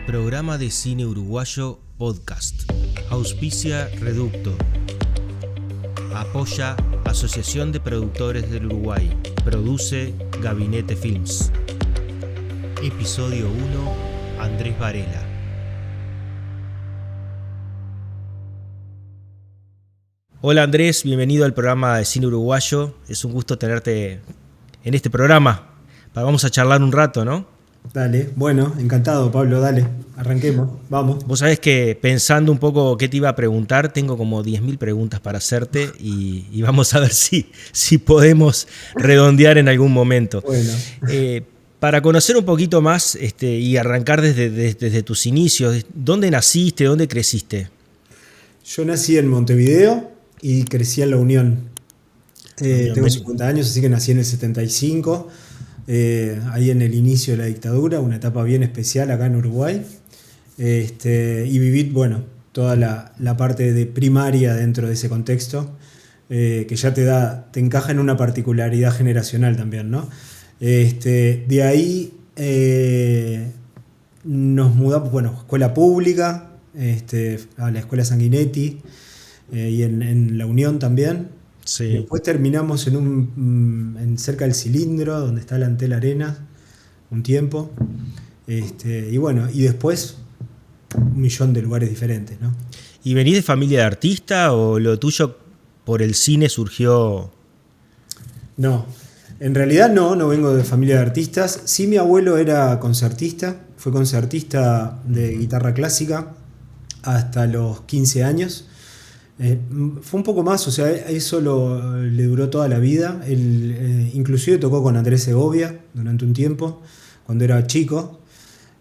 Programa de Cine Uruguayo Podcast. Auspicia Reducto. Apoya Asociación de Productores del Uruguay. Produce Gabinete Films. Episodio 1. Andrés Varela. Hola Andrés, bienvenido al programa de Cine Uruguayo. Es un gusto tenerte en este programa. Vamos a charlar un rato, ¿no? Dale, bueno, encantado Pablo, dale, arranquemos, vamos. Vos sabés que pensando un poco qué te iba a preguntar, tengo como 10.000 preguntas para hacerte y vamos a ver si podemos redondear en algún momento. Bueno. Para conocer un poquito más y arrancar desde tus inicios, ¿dónde naciste, dónde creciste? Yo nací en Montevideo y crecí en La Unión. Tengo 50 años, así que nací en el 75. Ahí en el inicio de la dictadura, una etapa bien especial acá en Uruguay, y viví, bueno, toda la parte de primaria dentro de ese contexto, que ya te encaja en una particularidad generacional también, ¿no? De ahí nos mudamos, bueno, escuela pública, a la escuela Sanguinetti, y en La Unión también. Sí. Después terminamos en cerca del Cilindro, donde está la Antel Arena, un tiempo. Y bueno, y después un millón de lugares diferentes, ¿no? ¿Y venís de familia de artista o lo tuyo por el cine surgió? No, en realidad no vengo de familia de artistas. Sí, mi abuelo era concertista, fue concertista de guitarra clásica hasta los 15 años. Fue un poco más, o sea, eso le duró toda la vida. Él inclusive tocó con Andrés Segovia durante un tiempo, cuando era chico,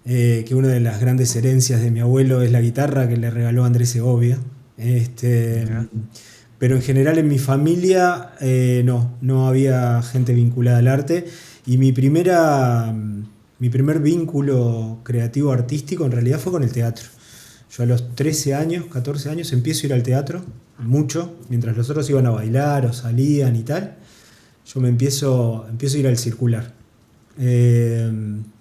que una de las grandes herencias de mi abuelo es la guitarra que le regaló Andrés Segovia. Pero en general en mi familia no había gente vinculada al arte, y mi primer vínculo creativo artístico en realidad fue con el teatro. Yo a los 14 años empiezo a ir al teatro, mucho, mientras los otros iban a bailar o salían y tal. Yo me empiezo a ir al Circular,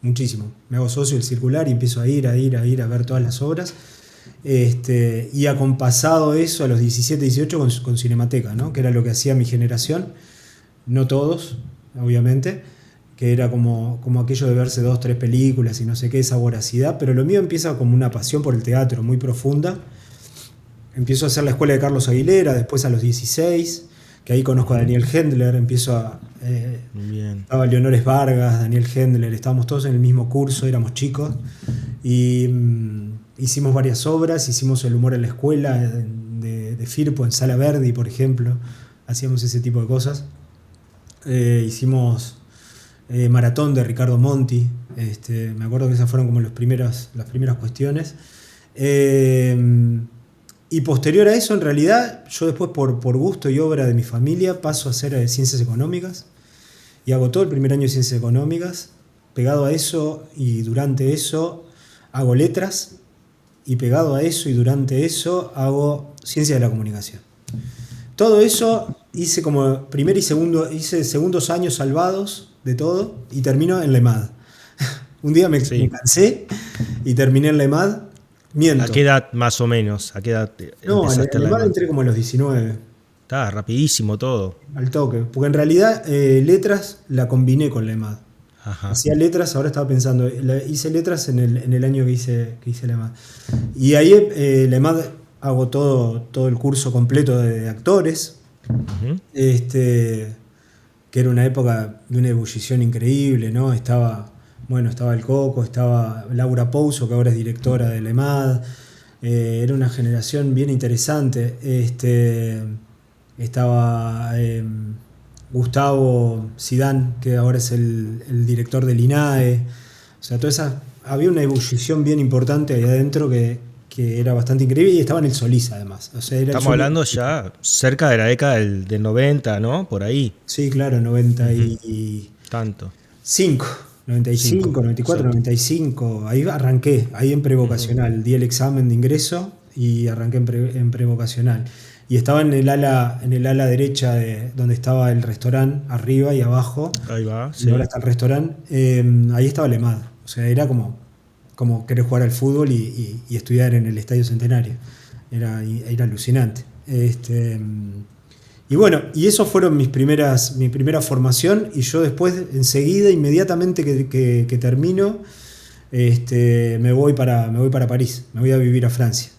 muchísimo. Me hago socio del Circular y empiezo a ir a ver todas las obras. Y acompasado eso a los 17, 18 con Cinemateca, ¿no? Que era lo que hacía mi generación, no todos, obviamente, que era como aquello de verse 2, 3 películas y no sé qué, esa voracidad, pero lo mío empieza como una pasión por el teatro muy profunda. Empiezo a hacer la escuela de Carlos Aguilera, después a los 16, que ahí conozco a Daniel Hendler, estaba Leonores Vargas, Daniel Hendler, estábamos todos en el mismo curso, éramos chicos, y hicimos varias obras, hicimos el humor en la escuela, de Firpo, en Sala Verdi, por ejemplo, hacíamos ese tipo de cosas. Hicimos Maratón de Ricardo Monti, me acuerdo que esas fueron como las primeras cuestiones. Y posterior a eso, en realidad, yo después por gusto y obra de mi familia paso a hacer Ciencias Económicas y hago todo el primer año de Ciencias Económicas. Pegado a eso y durante eso hago Letras, y pegado a eso y durante eso hago Ciencias de la Comunicación. Todo eso hice como primer y segundo, hice segundos años salvados de todo y termino en la EMAD. Un día me cansé y terminé en la EMAD. Miento. ¿A qué edad más o menos? ¿A qué edad empezaste? En la EMAD entré como a los 19. Está rapidísimo todo. Al toque. Porque en realidad Letras la combiné con la EMAD. Ajá. Hacía Letras, ahora estaba pensando, hice Letras en el año que hice la EMAD. Y ahí la EMAD hago todo el curso completo de actores. Uh-huh. Que era una época de una ebullición increíble, ¿no? Estaba el Coco, estaba Laura Pouso, que ahora es directora de la EMAD. Era una generación bien interesante. Estaba Gustavo Zidane, que ahora es el director del INAE. O sea, había una ebullición bien importante ahí adentro que era bastante increíble, y estaba en el Solís además. O sea, estamos hablando ya cerca de la década del 90, ¿no? Por ahí. Sí, claro, 90 y... Tanto. 95, 94, sí. 95. Ahí arranqué, ahí en prevocacional. Di el examen de ingreso y arranqué en prevocacional. Y estaba en el ala derecha donde estaba el restaurante, arriba y abajo. Ahí va, sí. Y ahora está el restaurante. Ahí estaba la EMAD. O sea, era como como querer jugar al fútbol y estudiar en el Estadio Centenario. Era alucinante. Y bueno, y eso fueron mi primera formación, y yo después, enseguida, inmediatamente que termino, me voy para París, me voy a vivir a Francia.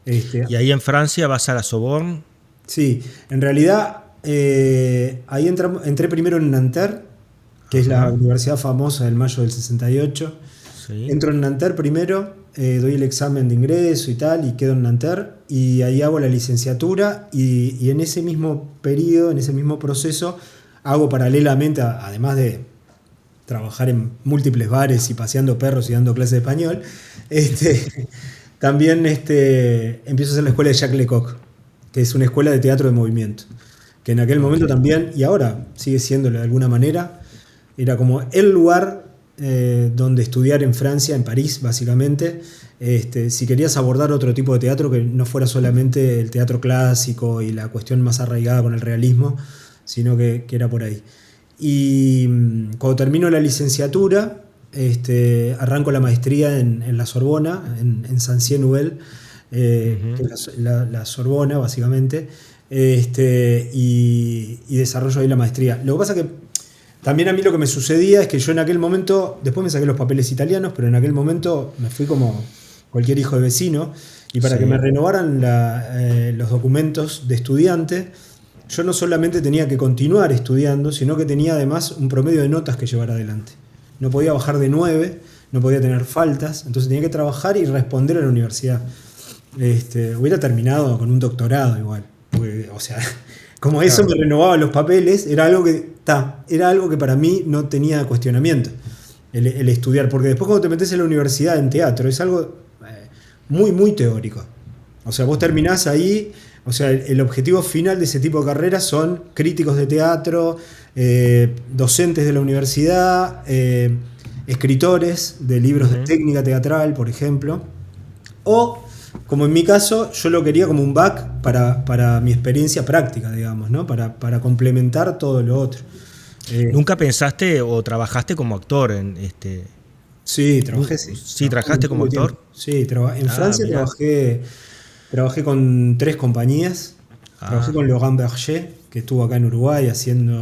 Y ahí en Francia vas a la Sorbonne. Sí, en realidad ahí entré primero en Nanterre, que es la universidad famosa del Mayo del 68. Sí. Entro en Nanterre primero, doy el examen de ingreso y tal, y quedo en Nanterre, y ahí hago la licenciatura, y en ese mismo periodo, en ese mismo proceso, hago paralelamente, además de trabajar en múltiples bares y paseando perros y dando clases de español, también empiezo a hacer la escuela de Jacques Lecoq, que es una escuela de teatro de movimiento, que en aquel momento también, y ahora sigue siéndolo de alguna manera, era como el lugar donde estudiar en Francia, en París, básicamente, si querías abordar otro tipo de teatro que no fuera solamente el teatro clásico y la cuestión más arraigada con el realismo, sino que era por ahí. Y cuando termino la licenciatura, arranco la maestría en la Sorbona, en Saint-Cyr-Nouvelle, que es la Sorbona, básicamente, y desarrollo ahí la maestría. Lo que pasa que también a mí lo que me sucedía es que yo en aquel momento, después me saqué los papeles italianos, pero en aquel momento me fui como cualquier hijo de vecino, y para que me renovaran los documentos de estudiante, yo no solamente tenía que continuar estudiando, sino que tenía además un promedio de notas que llevar adelante. No podía bajar de 9, no podía tener faltas, entonces tenía que trabajar y responder a la universidad. Hubiera terminado con un doctorado igual, porque, o sea, como eso me renovaba los papeles, era algo que para mí no tenía cuestionamiento, el estudiar, porque después cuando te metes en la universidad en teatro es algo muy, muy teórico. O sea, vos terminás ahí, o sea, el objetivo final de ese tipo de carreras son críticos de teatro, docentes de la universidad, escritores de libros de técnica teatral, por ejemplo, o, como en mi caso, yo lo quería como un back para mi experiencia práctica, digamos, ¿no? Para complementar todo lo otro. ¿Nunca pensaste o trabajaste como actor en Sí, trabajé, sí. ¿Sí trabajaste como actor? Sí, en Francia trabajé con 3 compañías. Trabajé con Laurent Berger, que estuvo acá en Uruguay haciendo,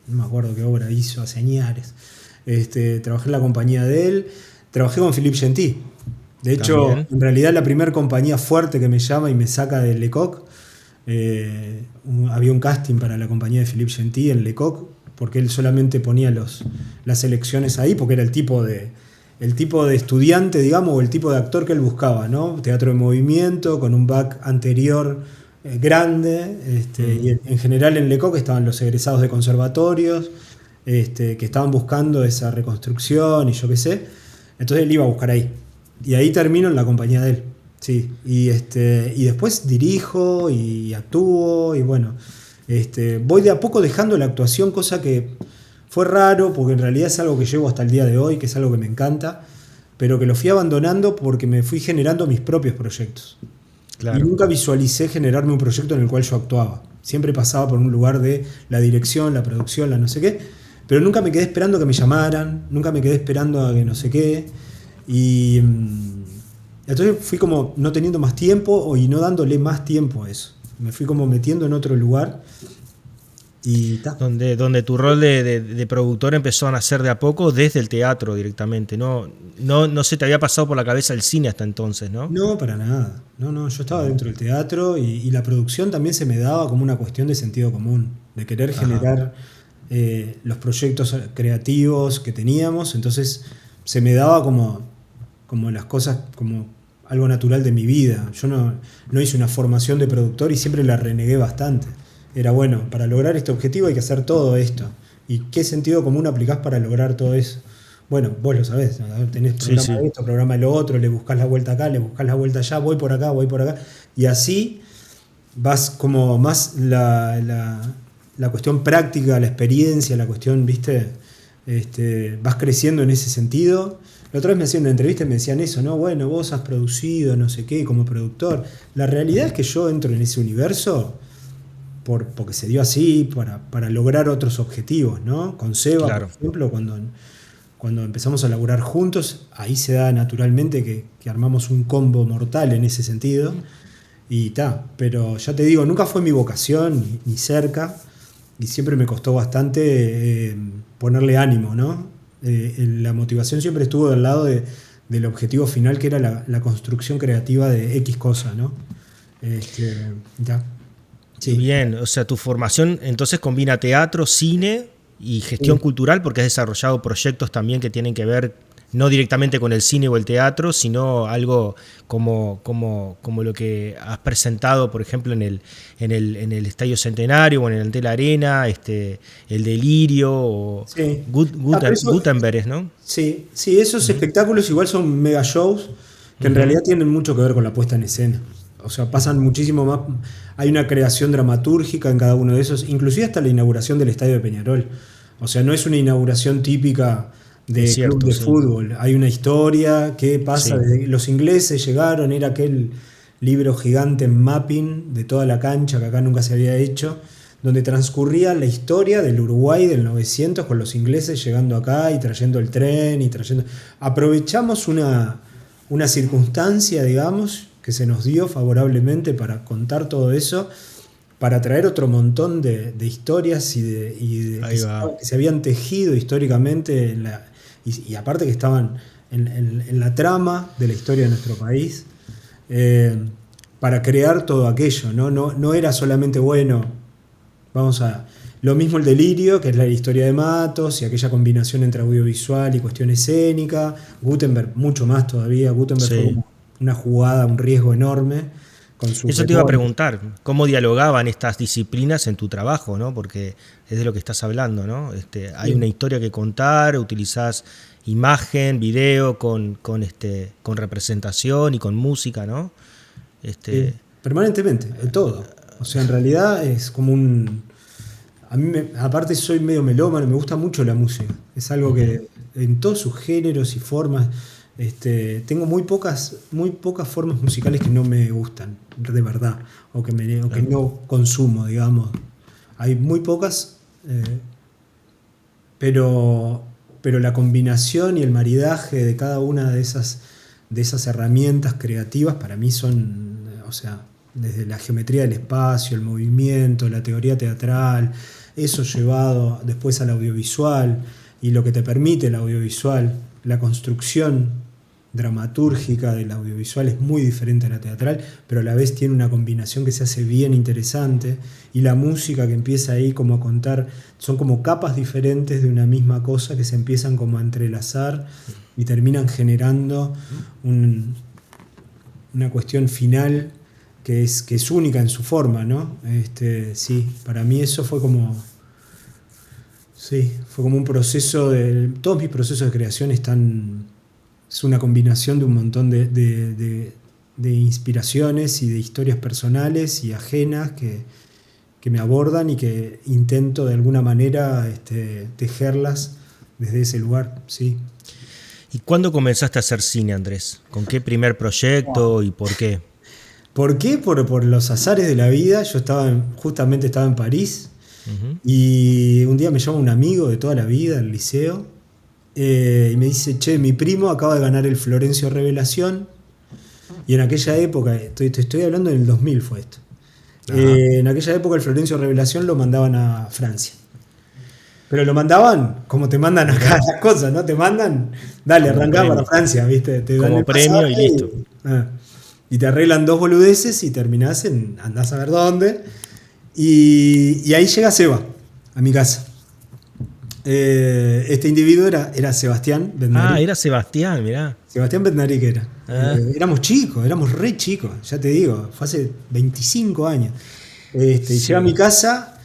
no me acuerdo qué obra hizo, hace años. Trabajé en la compañía de él. Trabajé con Philippe Gentil. De hecho, También. en realidad la primera compañía fuerte que me llama y me saca de Lecoq, había un casting para la compañía de Philippe Gentil en Lecoq, porque él solamente ponía las selecciones ahí, porque era el tipo de estudiante, digamos, o el tipo de actor que él buscaba, ¿no? Teatro de movimiento, con un back anterior grande, y en general en Lecoq estaban los egresados de conservatorios, que estaban buscando esa reconstrucción y yo qué sé. Entonces él iba a buscar ahí. Y ahí termino en la compañía de él. Sí. Y después dirijo y actúo y bueno. Voy de a poco dejando la actuación, cosa que fue raro porque en realidad es algo que llevo hasta el día de hoy, que es algo que me encanta, pero que lo fui abandonando porque me fui generando mis propios proyectos. Claro. Y nunca visualicé generarme un proyecto en el cual yo actuaba. Siempre pasaba por un lugar de la dirección, la producción, la no sé qué, pero nunca me quedé esperando que me llamaran, nunca me quedé esperando a que no sé qué. Y entonces fui como no teniendo más tiempo y no dándole más tiempo a eso. Me fui como metiendo en otro lugar y donde tu rol de productor empezó a nacer de a poco desde el teatro directamente. No se te había pasado por la cabeza el cine hasta entonces, ¿no? No, para nada. No, yo estaba dentro del teatro y la producción también se me daba como una cuestión de sentido común, de querer generar los proyectos creativos que teníamos. Entonces se me daba como las cosas como algo natural de mi vida. Yo no hice una formación de productor y siempre la renegué bastante. Era bueno, para lograr este objetivo hay que hacer todo esto. ¿Y qué sentido común aplicás para lograr todo eso? Bueno, vos lo sabés, tenés programa de esto, programa de lo otro, le buscás la vuelta acá, le buscás la vuelta allá, voy por acá. Y así vas como más la cuestión práctica, la experiencia, la cuestión, ¿viste? Vas creciendo en ese sentido. La otra vez me hacían una entrevista y me decían eso, ¿no? Bueno, vos has producido, no sé qué, como productor. La realidad es que yo entro en ese universo porque se dio así, para lograr otros objetivos, ¿no? Con Seba, claro. Por ejemplo, cuando empezamos a laburar juntos, ahí se da naturalmente que armamos un combo mortal en ese sentido. Y pero ya te digo, nunca fue mi vocación, ni cerca, y siempre me costó bastante ponerle ánimo, ¿no? La motivación siempre estuvo del lado del objetivo final, que era la construcción creativa de X cosa, ¿no? Sí. Bien, o sea, tu formación entonces combina teatro, cine y gestión cultural, porque has desarrollado proyectos también que tienen que ver no directamente con el cine o el teatro, sino algo como lo que has presentado, por ejemplo, en el Estadio Centenario o en el Antel Arena, el Delirio o sí. Gutenberg, ¿no? Sí, esos espectáculos igual son mega shows que en realidad tienen mucho que ver con la puesta en escena. O sea, pasan muchísimo más. Hay una creación dramatúrgica en cada uno de esos, inclusive hasta la inauguración del Estadio de Peñarol. O sea, no es una inauguración típica de club de fútbol. Hay una historia que pasa desde los ingleses llegaron, era aquel libro gigante en mapping de toda la cancha que acá nunca se había hecho, donde transcurría la historia del Uruguay del 900 con los ingleses llegando acá y trayendo el tren y trayendo. Aprovechamos una circunstancia, digamos, que se nos dio favorablemente para contar todo eso, para traer otro montón de historias que se habían tejido históricamente y aparte que estaban en la trama de la historia de nuestro país, para crear todo aquello. No era solamente, bueno, lo mismo el Delirio, que es la historia de Matos y aquella combinación entre audiovisual y cuestión escénica. Gutenberg, mucho más todavía. Gutenberg fue como una jugada, un riesgo enorme. Eso te iba a preguntar, ¿cómo dialogaban estas disciplinas en tu trabajo, ¿no? Porque es de lo que estás hablando, ¿no? Hay una historia que contar, utilizás imagen, video con representación y con música, ¿no? Permanentemente, en todo. O sea, en realidad es como a mí, aparte soy medio melómano, me gusta mucho la música. Es algo que en todos sus géneros y formas, tengo muy pocas formas musicales que no me gustan, de verdad, o que no consumo, digamos. Hay muy pocas, pero la combinación y el maridaje de cada una de esas herramientas creativas para mí son, o sea, desde la geometría del espacio, el movimiento, la teoría teatral, eso llevado después al audiovisual y lo que te permite el audiovisual, la construcción dramatúrgica del audiovisual es muy diferente a la teatral, pero a la vez tiene una combinación que se hace bien interesante, y la música que empieza ahí como a contar, son como capas diferentes de una misma cosa que se empiezan como a entrelazar y terminan generando una cuestión final que es única en su forma, ¿no? Sí, para mí eso fue como un proceso todos mis procesos de creación es una combinación de un montón de inspiraciones y de historias personales y ajenas que me abordan y que intento de alguna manera tejerlas desde ese lugar, sí. ¿Y cuándo comenzaste a hacer cine, Andrés? ¿Con qué primer proyecto y por qué? ¿Por qué? Por los azares de la vida. Yo justamente estaba en París, y un día me llama un amigo de toda la vida, del liceo, y me dice, che, mi primo acaba de ganar el Florencio Revelación, y en aquella época, te estoy hablando del 2000 fue esto, en aquella época el Florencio Revelación lo mandaban a Francia. Pero lo mandaban como te mandan acá las cosas, ¿no? Te mandan, dale, arrancá para Francia, ¿viste? Te dan como el premio y listo. Y te arreglan 2 boludeces y terminás andás a ver dónde. Y ahí llega Seba, a mi casa. Este individuo era Sebastián Bednarik. Ah, era Sebastián, mirá. Sebastián Bednarik era. Éramos chicos, éramos re chicos, ya te digo, fue hace 25 años. Y llega a mi casa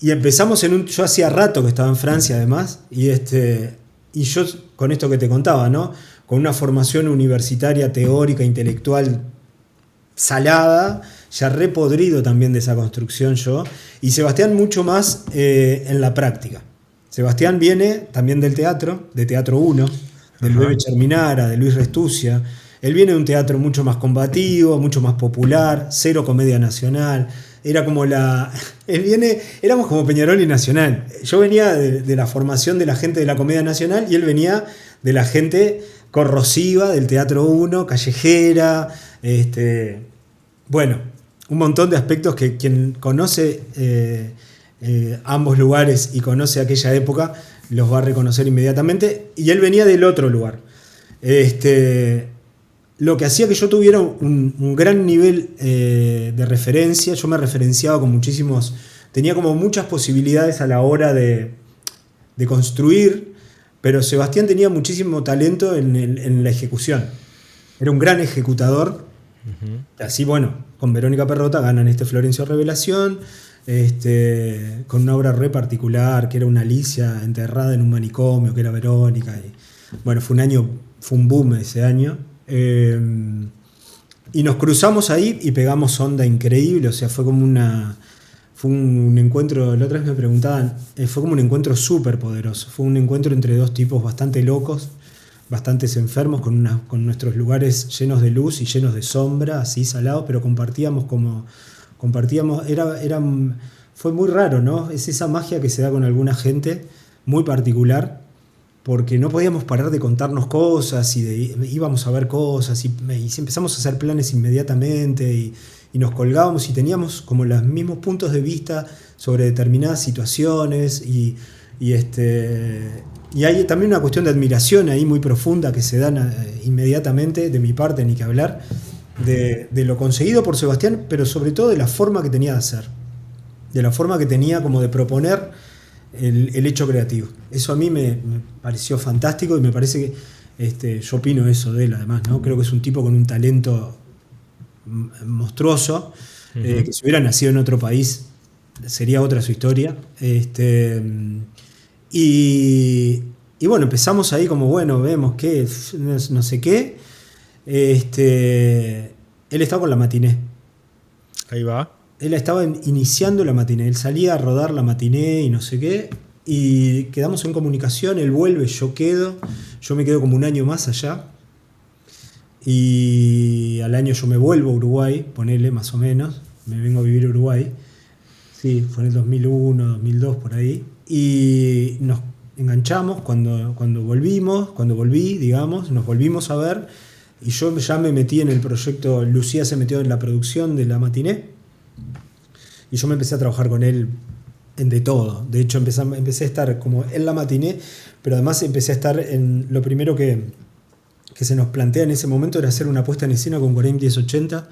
y empezamos yo hacía rato que estaba en Francia además, y yo con esto que te contaba, ¿no? Con una formación universitaria, teórica, intelectual salada, ya repodrido también de esa construcción yo, y Sebastián mucho más en la práctica. Sebastián viene también del teatro, de Teatro 1, del Bebe Cherminara, de Luis Restucia, Él viene de un teatro mucho más combativo, mucho más popular, cero comedia nacional. Era como éramos como Peñarol y Nacional. Yo venía de la formación de la gente de la comedia nacional y él venía de la gente corrosiva del Teatro 1, callejera, bueno, un montón de aspectos que quien conoce ambos lugares y conoce aquella época los va a reconocer inmediatamente. Y él venía del otro lugar. Lo que hacía que yo tuviera un gran nivel de referencia. Yo me referenciaba con muchísimos, tenía como muchas posibilidades a la hora de construir, pero Sebastián tenía muchísimo talento en la ejecución. Era un gran ejecutador. Así, bueno, con Verónica Perrota ganan Florencio Revelación, con una obra re particular, que era una Alicia enterrada en un manicomio, que era Verónica. Y, bueno, fue un boom ese año. Y nos cruzamos ahí y pegamos onda increíble. O sea, fue como fue un encuentro, la otra vez me preguntaban, fue como un encuentro súper poderoso. Fue un encuentro entre dos tipos bastante locos, bastante enfermos, con nuestros lugares llenos de luz y llenos de sombra, así salados, pero compartíamos, fue muy raro, ¿no? Es esa magia que se da con alguna gente, muy particular, porque no podíamos parar de contarnos cosas y íbamos a ver cosas y empezamos a hacer planes inmediatamente y nos colgábamos y teníamos como los mismos puntos de vista sobre determinadas situaciones y hay también una cuestión de admiración ahí muy profunda que se da inmediatamente, de mi parte ni que hablar, de lo conseguido por Sebastián, pero sobre todo de la forma que tenía de hacer, de la forma que tenía como de proponer el hecho creativo. Eso a mí me pareció fantástico y me parece que yo opino eso de él además, ¿no? Creo que es un tipo con un talento monstruoso, que si hubiera nacido en otro país sería otra su historia. Y bueno, empezamos ahí como, bueno, vemos que no sé qué. Él estaba con la matiné. Ahí va. Él estaba iniciando la matiné. Él salía a rodar la matiné y no sé qué. Y quedamos en comunicación. Él vuelve, yo me quedo como un año más allá. Y al año yo me vuelvo a Uruguay, ponele más o menos. Me vengo a vivir a Uruguay. Sí, fue en el 2001, 2002, por ahí. Y nos enganchamos cuando volví, digamos, nos volvimos a ver. Y yo ya me metí en el proyecto, Lucía se metió en la producción de la matiné. Y yo me empecé a trabajar con él en de todo. De hecho, empecé a estar como en la matiné, pero además empecé a estar en lo primero que se nos plantea en ese momento era hacer una puesta en escena con Guaraim 1080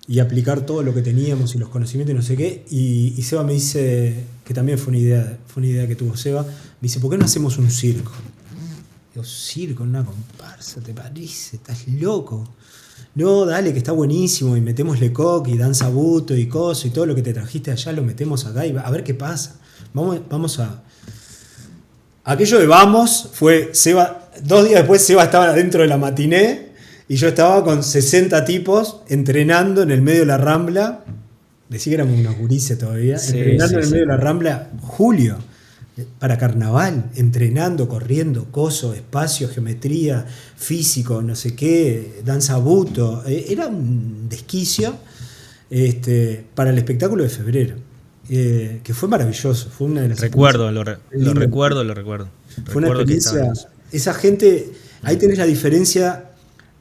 y aplicar todo lo que teníamos y los conocimientos y no sé qué. Y Seba me dice, que también fue una idea que tuvo Seba, me dice, ¿por qué no hacemos un circo? Digo, circo, una comparsa, ¿te parece? ¿Estás loco? No, dale, que está buenísimo, y metemos Lecoq y danza buto y coso y todo lo que te trajiste allá lo metemos acá y a ver qué pasa. Vamos a... Aquello de vamos fue Seba, 2 días después Seba estaba dentro de la matiné y yo estaba con 60 tipos entrenando en el medio de la Rambla. Decía que éramos unos gurises todavía, sí, entrenando en el medio de la Rambla, julio, para carnaval, entrenando, corriendo, coso, espacio, geometría, físico, no sé qué, danza buto. Era un desquicio para el espectáculo de febrero, que fue maravilloso. Fue una de las recuerdo. Fue una experiencia. Esa gente, ahí tenés la diferencia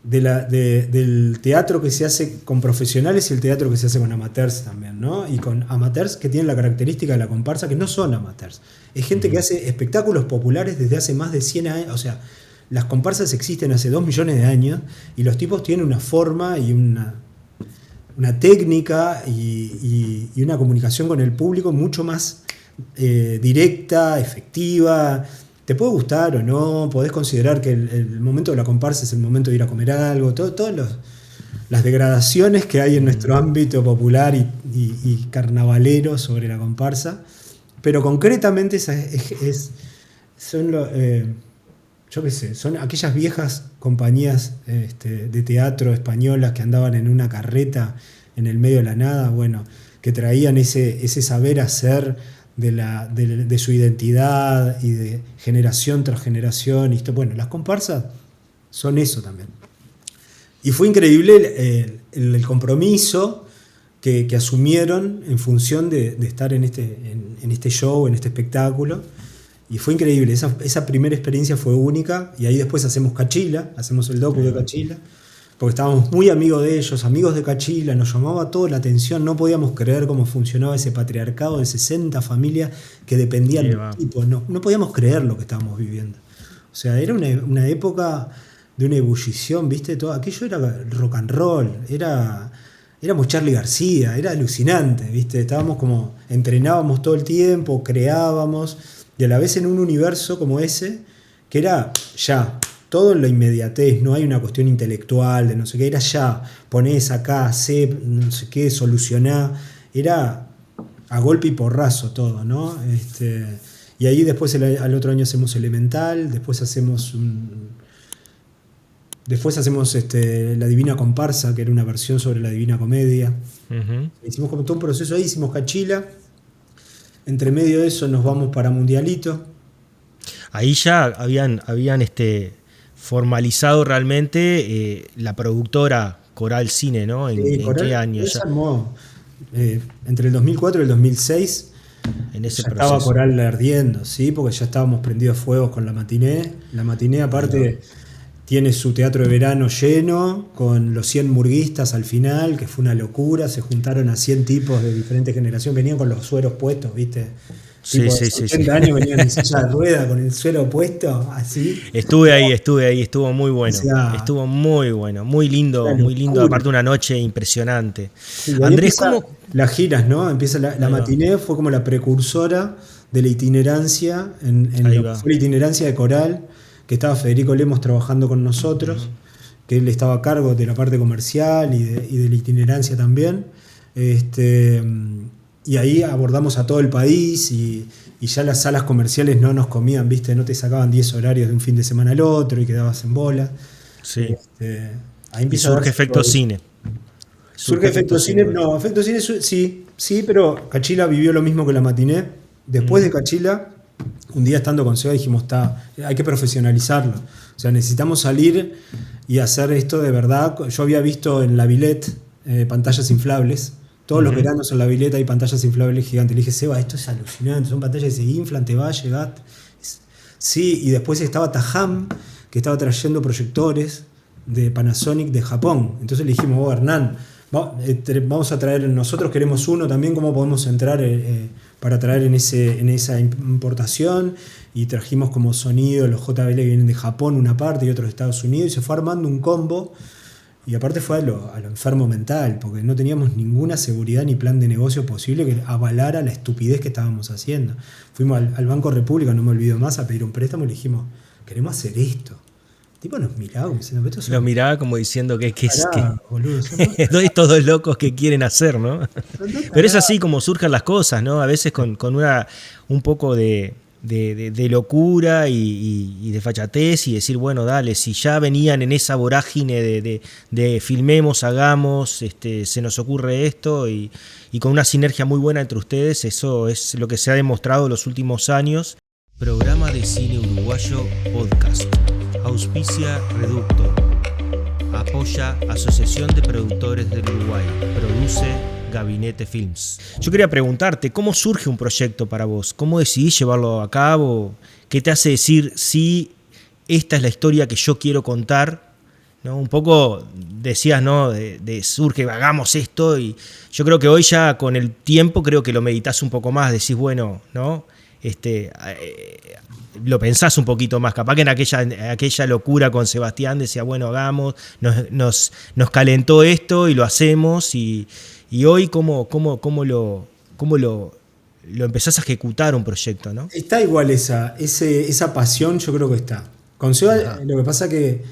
del teatro que se hace con profesionales y el teatro que se hace con amateurs también, ¿no? Y con amateurs que tienen la característica de la comparsa, que no son amateurs. Es gente que hace espectáculos populares desde hace más de 100 años. O sea, las comparsas existen hace 2 millones de años y los tipos tienen una forma y una técnica y una comunicación con el público mucho más directa, efectiva. Te puede gustar o no, podés considerar que el momento de la comparsa es el momento de ir a comer algo, todas las degradaciones que hay en nuestro ámbito popular y carnavalero sobre la comparsa, pero concretamente son aquellas viejas compañías de teatro españolas que andaban en una carreta en el medio de la nada, bueno, que traían ese saber hacer de su identidad y de generación tras generación. Bueno, las comparsas son eso también. Y fue increíble el compromiso que asumieron en función de estar en este show, en este espectáculo. Y fue increíble, esa primera experiencia fue única. Y ahí después hacemos Cachila, hacemos el docu de Cachila, porque estábamos muy amigos de ellos, amigos de Cachila, nos llamaba toda la atención, no podíamos creer cómo funcionaba ese patriarcado de 60 familias que dependían del tipo, no podíamos creer lo que estábamos viviendo. O sea, era una época de una ebullición, ¿viste? Todo aquello era rock and roll, éramos Charly García, era alucinante, ¿viste? Estábamos como, entrenábamos todo el tiempo, creábamos, y a la vez en un universo como ese, que era ya, todo en la inmediatez, no hay una cuestión intelectual de no sé qué, era ya, ponés acá, hacé, no sé qué, solucioná, era a golpe y porrazo todo, ¿no? Y ahí después al otro año hacemos Elemental, después hacemos La Divina Comparsa, que era una versión sobre la Divina Comedia. Uh-huh. Hicimos como todo un proceso ahí, hicimos Cachila. Entre medio de eso nos vamos para Mundialito. Ahí ya habían formalizado realmente la productora Coral Cine, ¿no? ¿En qué año? Se armó entre el 2004 y el 2006. En ese ya proceso. Estaba Coral ardiendo, ¿sí? Porque ya estábamos prendidos fuegos con la Matiné. La Matiné, aparte, tiene su teatro de verano lleno, con los 100 murguistas al final, que fue una locura. Se juntaron a 100 tipos de diferentes generaciones, venían con los sueros puestos, ¿viste? Sí, tipo, sí, 80 años venían en silla de rueda con el suero puesto, así. Estuve ahí, estuvo muy bueno. O sea, estuvo muy bueno, muy lindo, aparte una noche impresionante. Sí, Andrés, ¿cómo? Las giras, ¿no? Empieza la Matiné, fue como la precursora de la itinerancia, fue la itinerancia de Coral, que estaba Federico Lemos trabajando con nosotros, que él estaba a cargo de la parte comercial y de la itinerancia también. Y ahí abordamos a todo el país y ya las salas comerciales no nos comían, ¿viste? No te sacaban 10 horarios de un fin de semana al otro y quedabas en bola. Sí. Ahí empieza surge Efecto Cine. Surge Efecto Cine. No, Efecto Cine sí, pero Cachila vivió lo mismo que la Matiné. Después de Cachila, un día estando con Seba dijimos, hay que profesionalizarlo. O sea, necesitamos salir y hacer esto de verdad. Yo había visto en la Villette pantallas inflables. Todos los veranos en la Villette hay pantallas inflables gigantes. Le dije, Seba, esto es alucinante. Son pantallas que se inflan, te va a llegar. Sí, y después estaba Tajam, que estaba trayendo proyectores de Panasonic de Japón. Entonces le dijimos, Hernán, vamos a traer, nosotros queremos uno también, ¿cómo podemos entrar para traer en esa importación? Y trajimos como sonido los JBL que vienen de Japón una parte y otros de Estados Unidos, y se fue armando un combo. Y aparte fue a lo enfermo mental, porque no teníamos ninguna seguridad ni plan de negocio posible que avalara la estupidez que estábamos haciendo. Fuimos al Banco República, no me olvido más, a pedir un préstamo y le dijimos, queremos hacer esto. El tipo nos miraba como diciendo, Nos miraba como diciendo que boludo, estos locos que quieren hacer, ¿no? Pero es así como surgen las cosas, ¿no? A veces con un poco de locura y de fachatez y decir, bueno, dale, si ya venían en esa vorágine de filmemos, hagamos, se nos ocurre esto y con una sinergia muy buena entre ustedes, eso es lo que se ha demostrado en los últimos años. Programa de Cine Uruguayo Podcast. Auspicia Reducto. Apoya Asociación de Productores del Uruguay. Produce Gabinete Films. Yo quería preguntarte, ¿cómo surge un proyecto para vos? ¿Cómo decidís llevarlo a cabo? ¿Qué te hace decir, sí, esta es la historia que yo quiero contar? ¿No? Un poco decías, ¿no? De surge, hagamos esto, y yo creo que hoy ya con el tiempo creo que lo meditas un poco más, decís, bueno, ¿no? Lo pensás un poquito más, capaz que en aquella locura con Sebastián decía, bueno, hagamos, nos calentó esto y lo hacemos, y hoy ¿cómo lo empezás a ejecutar un proyecto, ¿no? Está igual esa pasión, yo creo que está. Con Seba, lo que pasa que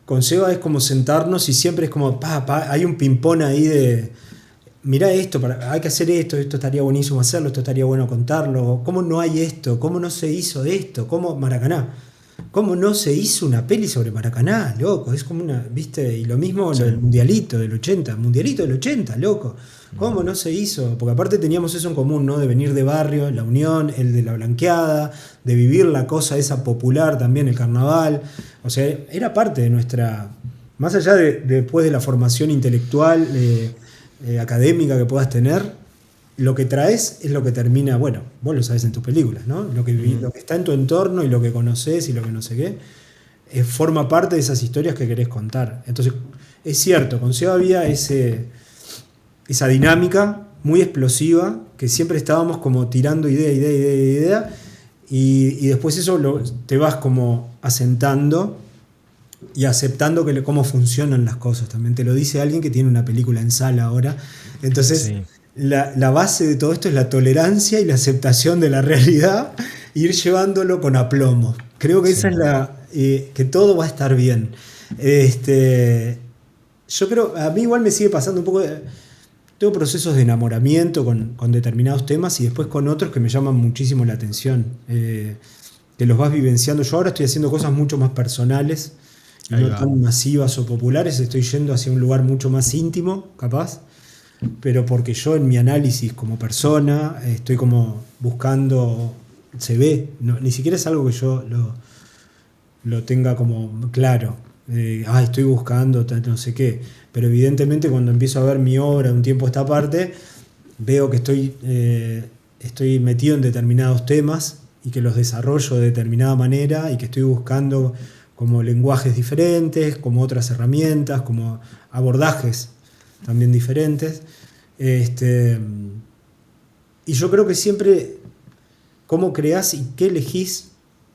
con Seba es como sentarnos y siempre es como, hay un ping-pong ahí de, mirá esto, hay que hacer esto estaría buenísimo hacerlo, esto estaría bueno contarlo, ¿cómo no hay esto? ¿Cómo no se hizo esto? ¿Cómo Maracaná? ¿Cómo no se hizo una peli sobre Maracaná, loco? Es como una, ¿viste? Y lo mismo el Mundialito del 80, loco. ¿Cómo no se hizo? Porque aparte teníamos eso en común, ¿no? De venir de barrio, la unión, el de la blanqueada, de vivir la cosa esa popular también, el carnaval. O sea, era parte de más allá después de la formación intelectual, académica que puedas tener, lo que traes es lo que termina, bueno, vos lo sabés en tus películas, ¿no? Lo que está en tu entorno y lo que conoces y lo que no sé qué, forma parte de esas historias que querés contar. Entonces, es cierto, con Seba había esa dinámica muy explosiva, que siempre estábamos como tirando idea, y después eso te vas como asentando y aceptando cómo funcionan las cosas. También te lo dice alguien que tiene una película en sala ahora. Entonces, Sí. la base de todo esto es la tolerancia y la aceptación de la realidad e ir llevándolo con aplomo. Creo que esa es que todo va a estar bien. Yo creo, a mí igual me sigue pasando un poco. Tengo procesos de enamoramiento con determinados temas y después con otros que me llaman muchísimo la atención. Que los vas vivenciando. Yo ahora estoy haciendo cosas mucho más personales y Ahí no va. tan masivas o populares. Estoy yendo hacia un lugar mucho más íntimo, capaz. Pero porque yo en mi análisis como persona estoy como buscando, se ve, ni siquiera es algo que yo lo tenga como claro. Estoy buscando, no sé qué. Pero evidentemente cuando empiezo a ver mi obra de un tiempo a esta parte, veo que estoy metido en determinados temas y que los desarrollo de determinada manera y que estoy buscando como lenguajes diferentes, como otras herramientas, como abordajes también diferentes. Y yo creo que siempre cómo creás y qué elegís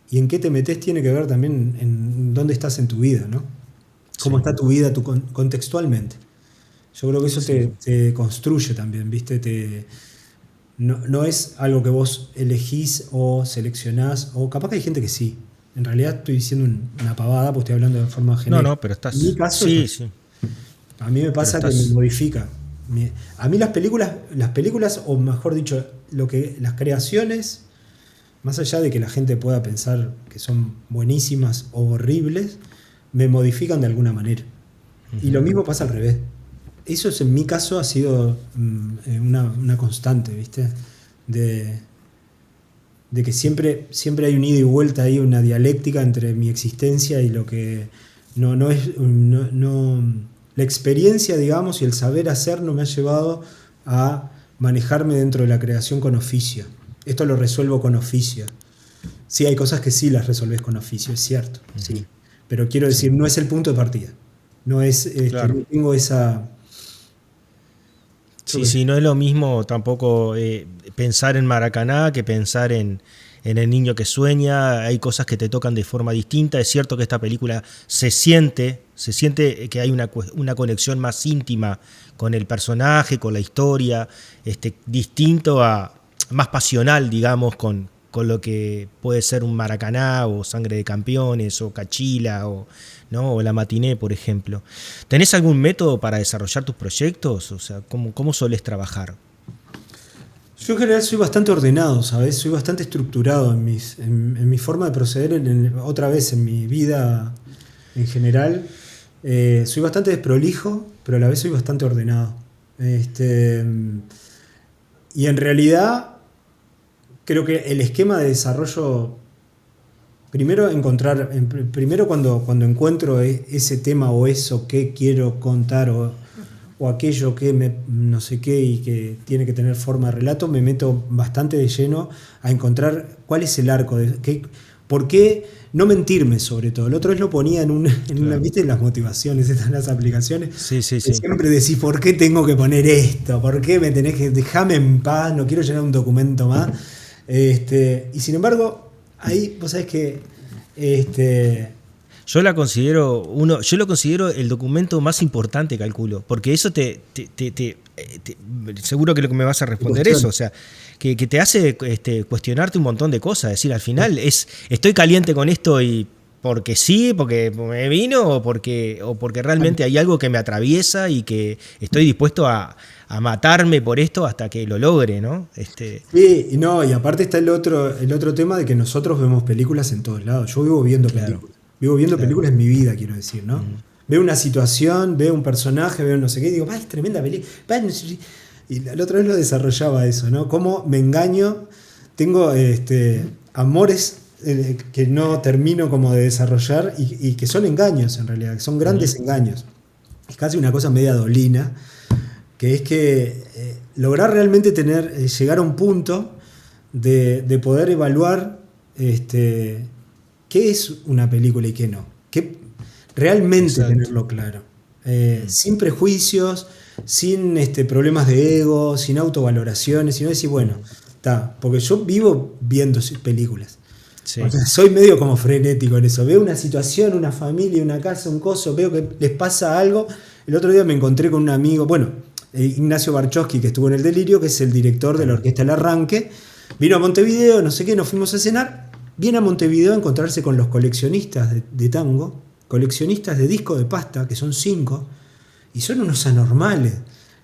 y en qué te metés tiene que ver también en dónde estás en tu vida, ¿no? Cómo Sí. está tu vida contextualmente. Yo creo que eso Sí. te construye también, ¿viste? No es algo que vos elegís o seleccionás, o capaz que hay gente que sí. En realidad estoy diciendo una pavada, porque estoy hablando de forma genérica. No, pero En mi estás. caso es Sí, así. sí. A mí me Pero pasa que me estás. modifica. A mí las películas, o mejor dicho, las creaciones, más allá de que la gente pueda pensar que son buenísimas o horribles, me modifican de alguna manera. Y lo mismo pasa al revés. Eso en mi caso ha sido una constante, ¿viste? De, de que siempre hay un ida y vuelta ahí, una dialéctica entre mi existencia y lo que no es. La experiencia, digamos, y el saber hacer no me ha llevado a manejarme dentro de la creación con oficio. Esto lo resuelvo con oficio. Sí, hay cosas que sí las resolves con oficio, es cierto, sí. Pero quiero Sí, decir, no es el punto de partida. No es, claro. no tengo esa. Yo Sí, qué sé. sí, no es lo mismo tampoco pensar en Maracaná que pensar en el niño que sueña. Hay cosas que te tocan de forma distinta. Es cierto que esta película se siente que hay una conexión más íntima con el personaje, con la historia, distinto a, más pasional, digamos, con lo que puede ser un Maracaná o Sangre de Campeones o Cachila ¿no? O La Matiné, por ejemplo. ¿Tenés algún método para desarrollar tus proyectos? O sea, ¿cómo solés trabajar? Yo en general soy bastante ordenado, ¿sabes? Soy bastante estructurado en mi forma de proceder, otra vez en mi vida en general. Soy bastante desprolijo, pero a la vez soy bastante ordenado. Este, y en realidad creo que el esquema de desarrollo, primero cuando encuentro ese tema o eso que quiero contar o aquello que no sé qué y que tiene que tener forma de relato, me meto bastante de lleno a encontrar cuál es el arco, por qué no mentirme sobre todo. El otro vez lo ponía Claro. ¿viste? En las motivaciones, están las aplicaciones, Sí, sí, que sí. siempre decís, ¿por qué tengo que poner esto? ¿Por qué me tenés que dejarme en paz? No quiero llenar un documento más. Y sin embargo, ahí vos sabés que Yo lo considero el documento más importante, calculo, porque eso seguro que lo que me vas a responder eso, o cuestión. sea, que te hace cuestionarte un montón de cosas, es decir, al final estoy caliente con esto y porque sí, porque me vino o porque realmente hay algo que me atraviesa y que estoy dispuesto a matarme por esto hasta que lo logre, ¿no? Sí, y no, y aparte está el otro tema de que nosotros vemos películas en todos lados. Yo vivo viendo Claro, películas. Vivo viendo claro. películas en mi vida, quiero decir, ¿no? Veo una situación, veo un personaje, veo no sé qué, y digo, es tremenda película! Y la otra vez lo desarrollaba eso, ¿no? Cómo me engaño. Tengo amores que no termino como de desarrollar y que son engaños en realidad, que son grandes engaños. Es casi una cosa media dolina, que es que lograr realmente llegar a un punto de poder evaluar qué es una película y qué no. Realmente tenerlo claro. Sin prejuicios, sin problemas de ego, sin autovaloraciones, sino decir, bueno, está, porque yo vivo viendo películas. Sí. O sea, soy medio como frenético en eso. Veo una situación, una familia, una casa, un coso, veo que les pasa algo. El otro día me encontré con un amigo, Ignacio Barchowski, que estuvo en El Delirio, que es el director de la Orquesta El Arranque. Vino a Montevideo, no sé qué, nos fuimos a cenar. Viene a Montevideo a encontrarse con los coleccionistas de tango, coleccionistas de discos de pasta, que son 5, y son unos anormales.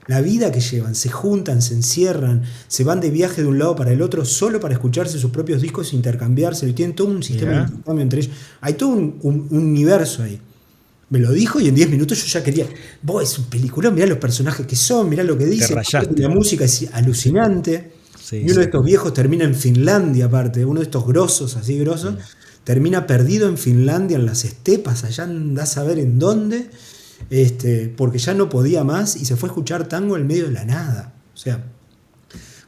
La vida que llevan, se juntan, se encierran, se van de viaje de un lado para el otro solo para escucharse sus propios discos e intercambiárselo. Y tienen todo un sistema de intercambio entre ellos. Hay todo un universo ahí. Me lo dijo y en 10 minutos yo ya quería. Es un peliculón, mirá los personajes que son, mirá lo que dicen. La música es alucinante. Sí, y uno de estos viejos termina en Finlandia, aparte. Uno de estos grosos, así grosos, termina perdido en Finlandia, en las estepas, allá andás a ver en dónde. Porque ya no podía más y se fue a escuchar tango en medio de la nada. O sea,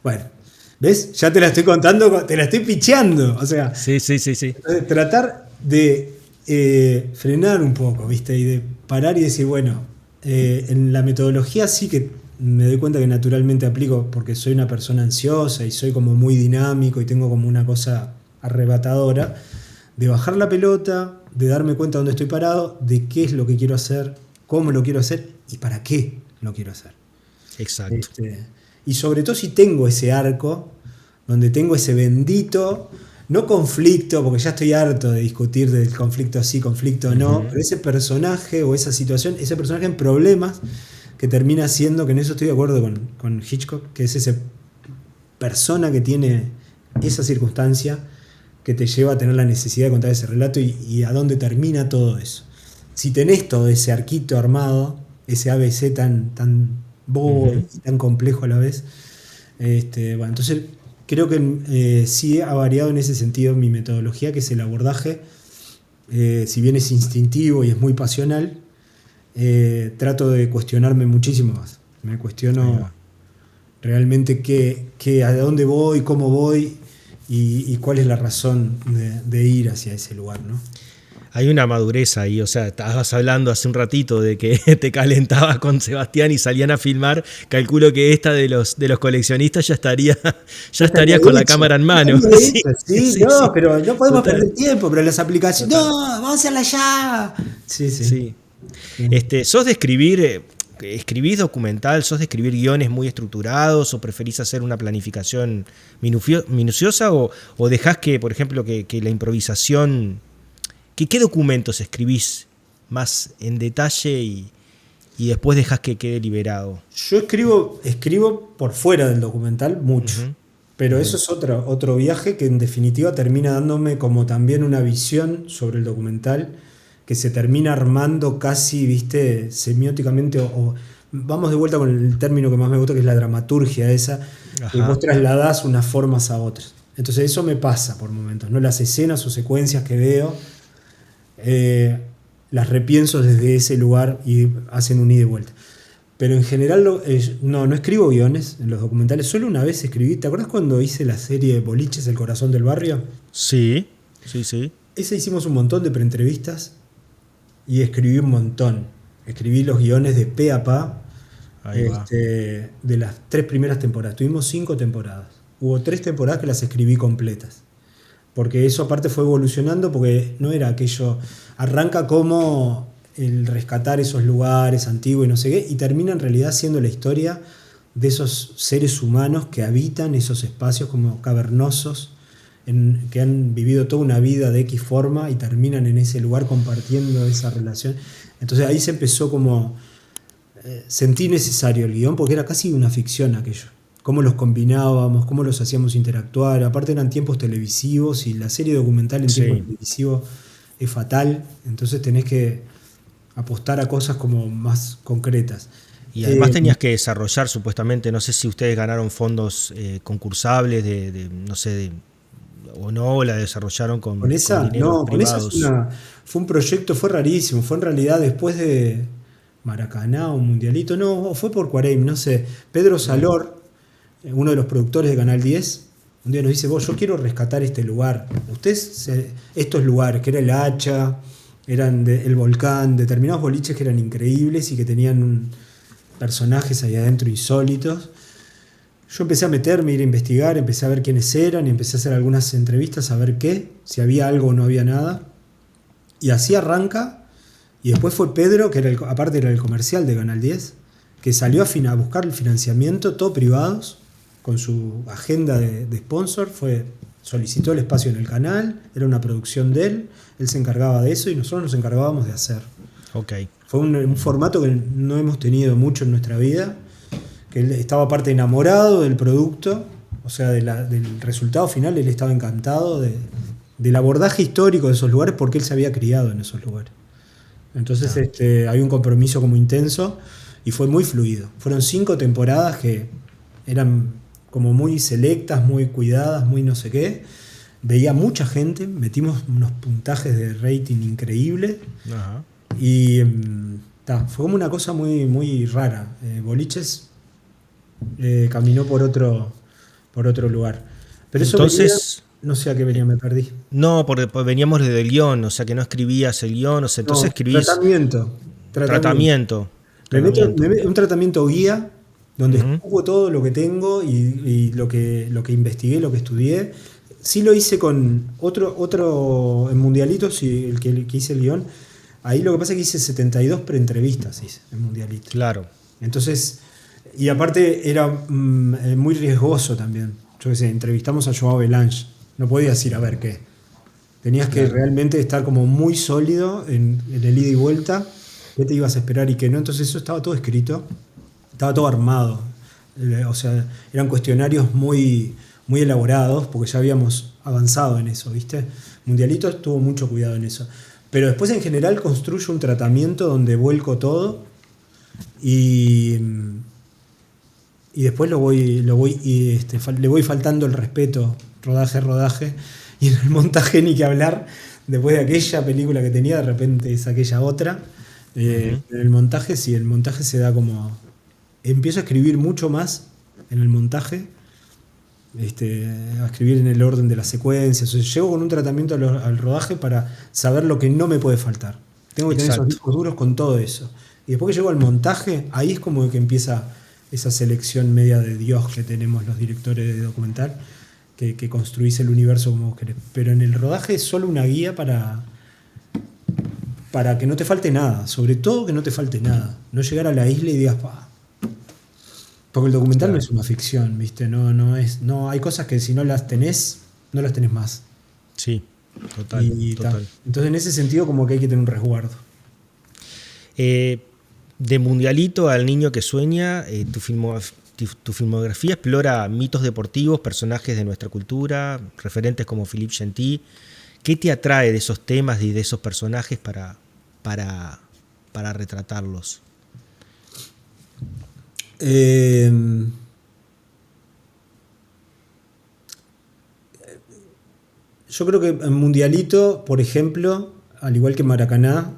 bueno, ¿ves? Ya te la estoy contando, te la estoy picheando. O sea, sí. Tratar de frenar un poco, ¿viste? Y de parar y decir, bueno, en la metodología sí que me doy cuenta que naturalmente aplico porque soy una persona ansiosa y soy como muy dinámico y tengo como una cosa arrebatadora de bajar la pelota, de darme cuenta de dónde estoy parado, de qué es lo que quiero hacer, cómo lo quiero hacer y para qué lo quiero hacer. Exacto. Y sobre todo si tengo ese arco, donde tengo ese bendito, no conflicto, porque ya estoy harto de discutir del conflicto sí, conflicto no, pero ese personaje o esa situación, ese personaje en problemas que termina siendo, que en eso estoy de acuerdo con Hitchcock, que es esa persona que tiene esa circunstancia que te lleva a tener la necesidad de contar ese relato y a dónde termina todo eso. Si tenés todo ese arquito armado, ese ABC tan bobo y tan complejo a la vez, entonces creo que sí ha variado en ese sentido mi metodología, que es el abordaje, si bien es instintivo y es muy pasional, trato de cuestionarme muchísimo más. Me cuestiono realmente a dónde voy, cómo voy y cuál es la razón de ir hacia ese lugar, ¿no? Hay una madurez ahí, o sea, estabas hablando hace un ratito de que te calentabas con Sebastián y salían a filmar. Calculo que esta de los coleccionistas ya estarías con la cámara en mano. Sí, pero no podemos perder tiempo, pero las aplicaciones, vamos a hacerla ya. Sí. ¿Sos de escribís documental, sos de escribir guiones muy estructurados o preferís hacer una planificación minuciosa o dejás que, por ejemplo, que la improvisación... ¿Qué documentos escribís más en detalle y después dejás que quede liberado? Yo escribo por fuera del documental mucho, pero eso es otro viaje que en definitiva termina dándome como también una visión sobre el documental que se termina armando casi, viste, semióticamente o vamos de vuelta con el término que más me gusta, que es la dramaturgia esa, que vos trasladás unas formas a otras. Entonces eso me pasa por momentos, ¿no? Las escenas o secuencias que veo las repienso desde ese lugar y hacen un ida y vuelta. Pero en general no escribo guiones en los documentales. Solo una vez escribí. ¿Te acuerdas cuando hice la serie Boliches, el corazón del barrio? Sí. Esa hicimos un montón de preentrevistas y escribí un montón. Escribí los guiones de pe a pa de las 3 primeras temporadas. Tuvimos 5 temporadas. Hubo 3 temporadas que las escribí completas. Porque eso aparte fue evolucionando, porque no era aquello, arranca como el rescatar esos lugares antiguos y no sé qué, y termina en realidad siendo la historia de esos seres humanos que habitan esos espacios como cavernosos, que han vivido toda una vida de X forma y terminan en ese lugar compartiendo esa relación. Entonces ahí se empezó como, sentí necesario el guión, porque era casi una ficción aquello. Cómo los combinábamos, cómo los hacíamos interactuar. Aparte eran tiempos televisivos y la serie documental en tiempos televisivos es fatal. Entonces tenés que apostar a cosas como más concretas. Y además tenías que desarrollar supuestamente, no sé si ustedes ganaron fondos concursables de o no, o la desarrollaron Con con esa, dineros no, con esa privados. fue un proyecto, fue rarísimo, fue en realidad después de Maracaná o Mundialito, no, fue por Cuareim, no sé. Pedro Ujú. Salor, uno de los productores de Canal 10, un día nos dice, vos, yo quiero rescatar este lugar. Estos lugares, que era el Hacha, eran el Volcán, determinados boliches que eran increíbles y que tenían personajes ahí adentro insólitos. Yo empecé a meterme, ir a investigar, empecé a ver quiénes eran, y empecé a hacer algunas entrevistas a ver qué, si había algo o no había nada. Y así arranca. Y después fue Pedro, que aparte era el comercial de Canal 10, que salió a buscar el financiamiento, todo privados, con su agenda de sponsor. Solicitó el espacio en el canal, era una producción de él se encargaba de eso y nosotros nos encargábamos de hacer. Ok. Fue un formato que no hemos tenido mucho en nuestra vida, que él estaba aparte enamorado del producto, o sea, del resultado final. Él estaba encantado del abordaje histórico de esos lugares porque él se había criado en esos lugares. Entonces Ah, hay un compromiso como intenso y fue muy fluido. Fueron 5 temporadas que eran como muy selectas, muy cuidadas, muy no sé qué. Veía mucha gente, metimos unos puntajes de rating increíbles ajá. y fue como una cosa muy, muy rara. Boliches caminó por otro lugar. Pero eso venía, Entonces, no sé a qué venía, me perdí. no, porque pues, veníamos desde el guión, o sea que no escribías el guión, o sea, entonces No, escribís tratamiento. tratamiento. Me Tratamiento. meto un tratamiento guía donde Ujú. escupo todo lo que tengo y lo que investigué, lo que estudié. Sí lo hice con otro en Mundialitos, y el que hice el guión. Ahí lo que pasa es que hice 72 preentrevistas hice en Mundialito. Claro, Entonces, y aparte era muy riesgoso también. Yo qué sé, entrevistamos a Joao Belange. No podías ir a ver qué. Tenías que claro. realmente estar como muy sólido en el ida y vuelta, qué te ibas a esperar y qué no. Entonces eso estaba todo escrito, estaba todo armado. O sea, eran cuestionarios muy, muy elaborados porque ya habíamos avanzado en eso, ¿viste? Mundialito tuvo mucho cuidado en eso. Pero después en general construyo un tratamiento donde vuelco todo y, y después le voy faltando el respeto, rodaje a rodaje, y en el montaje ni que hablar. Después de aquella película que tenía, de repente es aquella otra. Ujú. En el montaje, sí, el montaje se da como... Empiezo a escribir mucho más en el montaje, a escribir en el orden de las secuencias. O sea, llego con un tratamiento al rodaje para saber lo que no me puede faltar. Tengo que tener esos Exacto. discos duros con todo eso. Y después que llego al montaje, ahí es como que empieza esa selección media de Dios que tenemos los directores de documental, que construís el universo como vos querés. Pero en el rodaje es solo una guía para que no te falte nada. Sobre todo que no te falte nada. No llegar a la isla y digas, pa. Porque el documental no Claro. es una ficción, ¿viste? No, hay cosas que si no las tenés, no las tenés más. Sí, total, Y ta. total. Entonces, en ese sentido, como que hay que tener un resguardo. Eh, de Mundialito al niño que sueña, tu filmografía explora mitos deportivos, personajes de nuestra cultura, referentes como Philippe Gentil. ¿Qué te atrae de esos temas y de esos personajes para, para retratarlos? Eh, yo creo que en Mundialito, por ejemplo, al igual que Maracaná,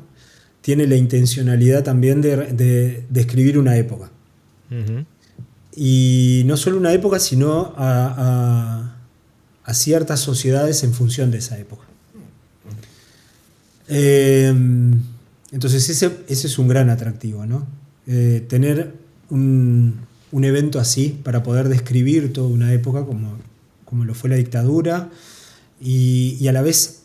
tiene la intencionalidad también de escribir una época. Ujú. Y no solo una época, sino a ciertas sociedades en función de esa época. Eh, entonces ese es un gran atractivo, ¿no? Tener un evento así para poder describir toda una época como lo fue la dictadura y a la vez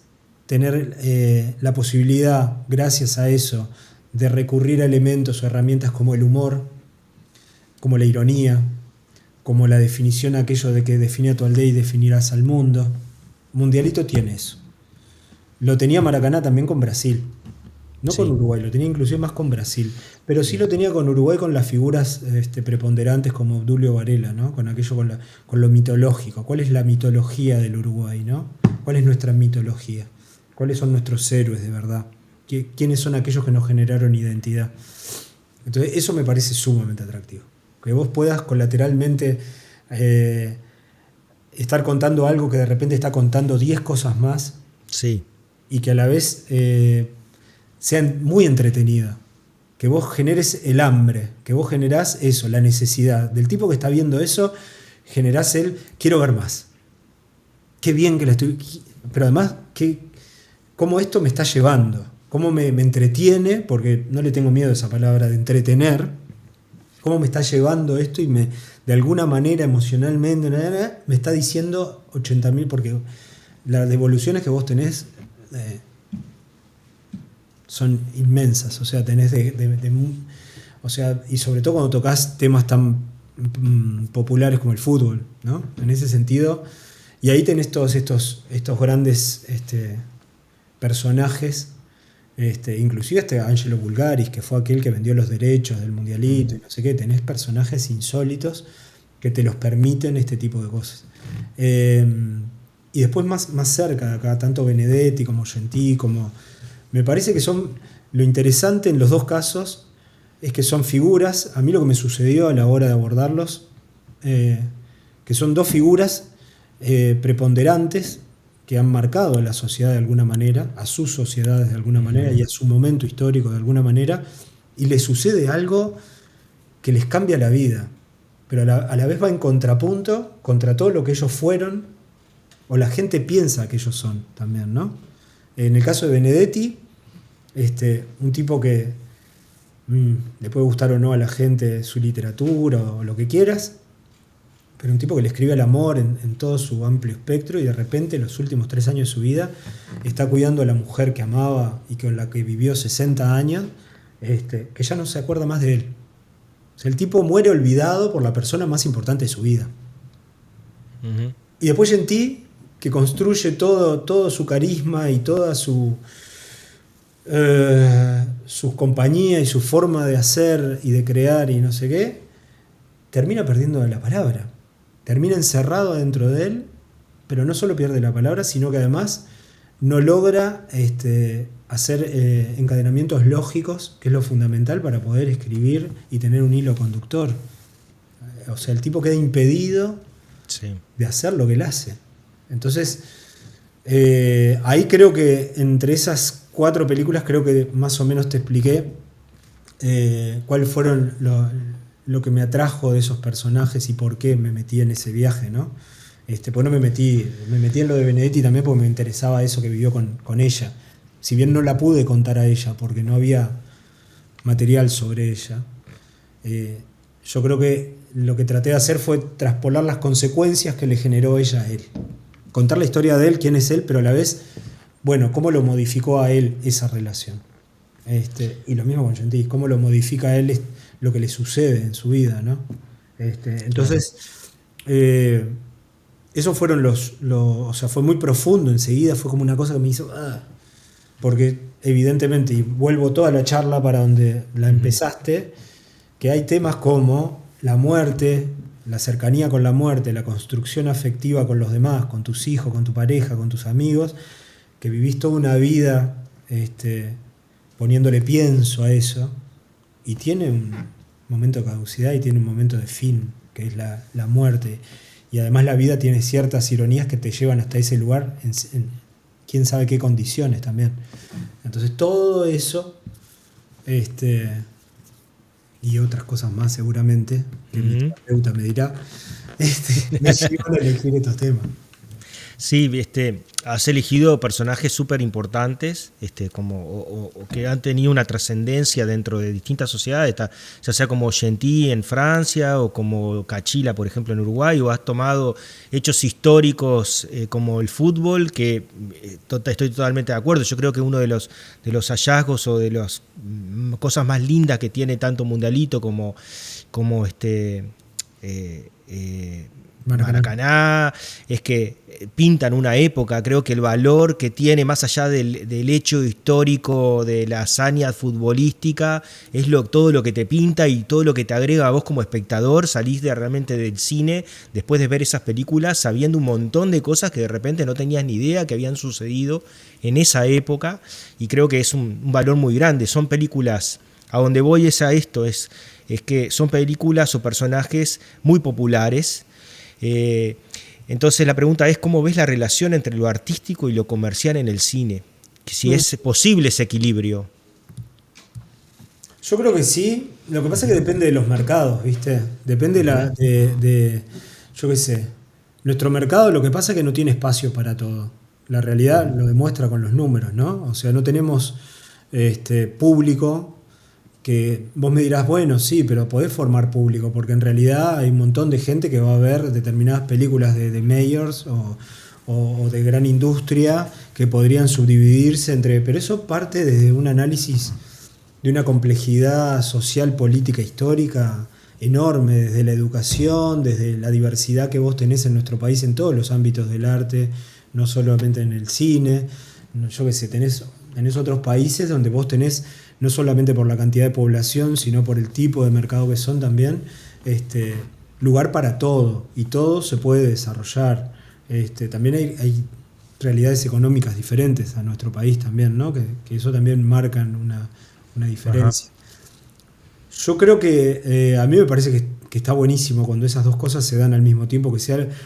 tener la posibilidad, gracias a eso, de recurrir a elementos o herramientas como el humor, como la ironía, como la definición aquello de que define a tu aldea y definirás al mundo. Mundialito tiene eso. Lo tenía Maracaná también con Brasil. No con Sí, Uruguay, lo tenía inclusive más con Brasil. Pero sí lo tenía con Uruguay con las figuras preponderantes como Obdulio Varela, ¿no? Con aquello, con lo mitológico. ¿Cuál es la mitología del Uruguay, ¿no? ¿Cuál es nuestra mitología? ¿Cuáles son nuestros héroes de verdad? ¿Quiénes son aquellos que nos generaron identidad? Entonces eso me parece sumamente atractivo. Que vos puedas colateralmente estar contando algo que de repente está contando 10 cosas más. Sí. Y que a la vez sea muy entretenida. Que vos generes el hambre, que vos generás eso, la necesidad. Del tipo que está viendo eso, generás el quiero ver más. Qué bien que la estoy... Pero además, cómo esto me está llevando, cómo me entretiene, porque no le tengo miedo a esa palabra de entretener, cómo me está llevando esto y de alguna manera emocionalmente me está diciendo 80.000, porque las devoluciones que vos tenés son inmensas, o sea, tenés o sea, y sobre todo cuando tocas temas tan populares como el fútbol, ¿no? En ese sentido, y ahí tenés todos estos grandes personajes, inclusive Angelo Bulgaris, que fue aquel que vendió los derechos del mundialito y no sé qué, tenés personajes insólitos que te los permiten este tipo de cosas. Y después más cerca de acá, tanto Benedetti como Gentí, me parece que son, lo interesante en los dos casos es que son figuras, a mí lo que me sucedió a la hora de abordarlos, que son dos figuras preponderantes que han marcado a la sociedad de alguna manera, a sus sociedades de alguna manera y a su momento histórico de alguna manera, y les sucede algo que les cambia la vida, pero a la vez va en contrapunto contra todo lo que ellos fueron, o la gente piensa que ellos son también, ¿no? En el caso de Benedetti, un tipo que le puede gustar o no a la gente su literatura o lo que quieras, pero un tipo que le escribe al amor en todo su amplio espectro y de repente en los últimos 3 años de su vida está cuidando a la mujer que amaba y con la que vivió 60 años, que ya no se acuerda más de él. O sea, el tipo muere olvidado por la persona más importante de su vida. Uh-huh. Y después Gentí, que construye todo su carisma y toda su compañía y su forma de hacer y de crear y no sé qué, termina perdiendo la palabra. Termina encerrado dentro de él, pero no solo pierde la palabra, sino que además no logra hacer encadenamientos lógicos, que es lo fundamental para poder escribir y tener un hilo conductor. O sea, el tipo queda impedido de hacer lo que él hace. Entonces, ahí creo que entre esas 4 películas, creo que más o menos te expliqué cuáles fueron lo que me atrajo de esos personajes y por qué me metí en ese viaje, ¿no? Pues no me metí en lo de Benedetti también porque me interesaba eso que vivió con ella. Si bien no la pude contar a ella porque no había material sobre ella, yo creo que lo que traté de hacer fue traspolar las consecuencias que le generó ella a él. Contar la historia de él, quién es él, pero a la vez, bueno, cómo lo modificó a él esa relación. Y lo mismo con Gentí, cómo lo modifica a él lo que le sucede en su vida, ¿no? Entonces, esos fueron o sea, fue muy profundo enseguida, fue como una cosa que me hizo... porque evidentemente, y vuelvo toda la charla para donde la empezaste, que hay temas como la muerte, la cercanía con la muerte, la construcción afectiva con los demás, con tus hijos, con tu pareja, con tus amigos, que vivís toda una vida poniéndole pienso a eso, y tiene un momento de caducidad y tiene un momento de fin, que es la muerte. Y además la vida tiene ciertas ironías que te llevan hasta ese lugar, en quién sabe qué condiciones también. Entonces todo eso, y otras cosas más seguramente, que mi terapeuta me dirá, me llevan a elegir estos temas. Sí, has elegido personajes súper importantes, o que han tenido una trascendencia dentro de distintas sociedades, ya sea como Gentí en Francia o como Cachila, por ejemplo, en Uruguay, o has tomado hechos históricos como el fútbol, que estoy totalmente de acuerdo. Yo creo que uno de los hallazgos o de las cosas más lindas que tiene tanto Mundialito como Maracaná, es que pintan una época. Creo que el valor que tiene, más allá del hecho histórico de la hazaña futbolística, es todo lo que te pinta y todo lo que te agrega a vos como espectador. Salís realmente del cine después de ver esas películas sabiendo un montón de cosas que de repente no tenías ni idea que habían sucedido en esa época, y creo que es un valor muy grande. Son películas, a donde voy es a esto, es que son películas o personajes muy populares, Entonces la pregunta es, ¿cómo ves la relación entre lo artístico y lo comercial en el cine? Si es posible ese equilibrio. Yo creo que sí. Lo que pasa es que depende de los mercados, ¿viste? Depende de yo qué sé. Nuestro mercado lo que pasa es que no tiene espacio para todo. La realidad lo demuestra con los números, ¿no? O sea, no tenemos público que vos me dirás, bueno, sí, pero podés formar público, porque en realidad hay un montón de gente que va a ver determinadas películas de mayors o de gran industria que podrían subdividirse entre... Pero eso parte desde un análisis de una complejidad social, política, histórica enorme, desde la educación, desde la diversidad que vos tenés en nuestro país en todos los ámbitos del arte, no solamente en el cine. Yo qué sé, tenés otros países donde vos tenés, no solamente por la cantidad de población, sino por el tipo de mercado que son también, lugar para todo, y todo se puede desarrollar. También hay realidades económicas diferentes a nuestro país también, ¿no? Que eso también marcan una diferencia. Ajá. Yo creo que a mí me parece que está buenísimo cuando esas dos cosas se dan al mismo tiempo,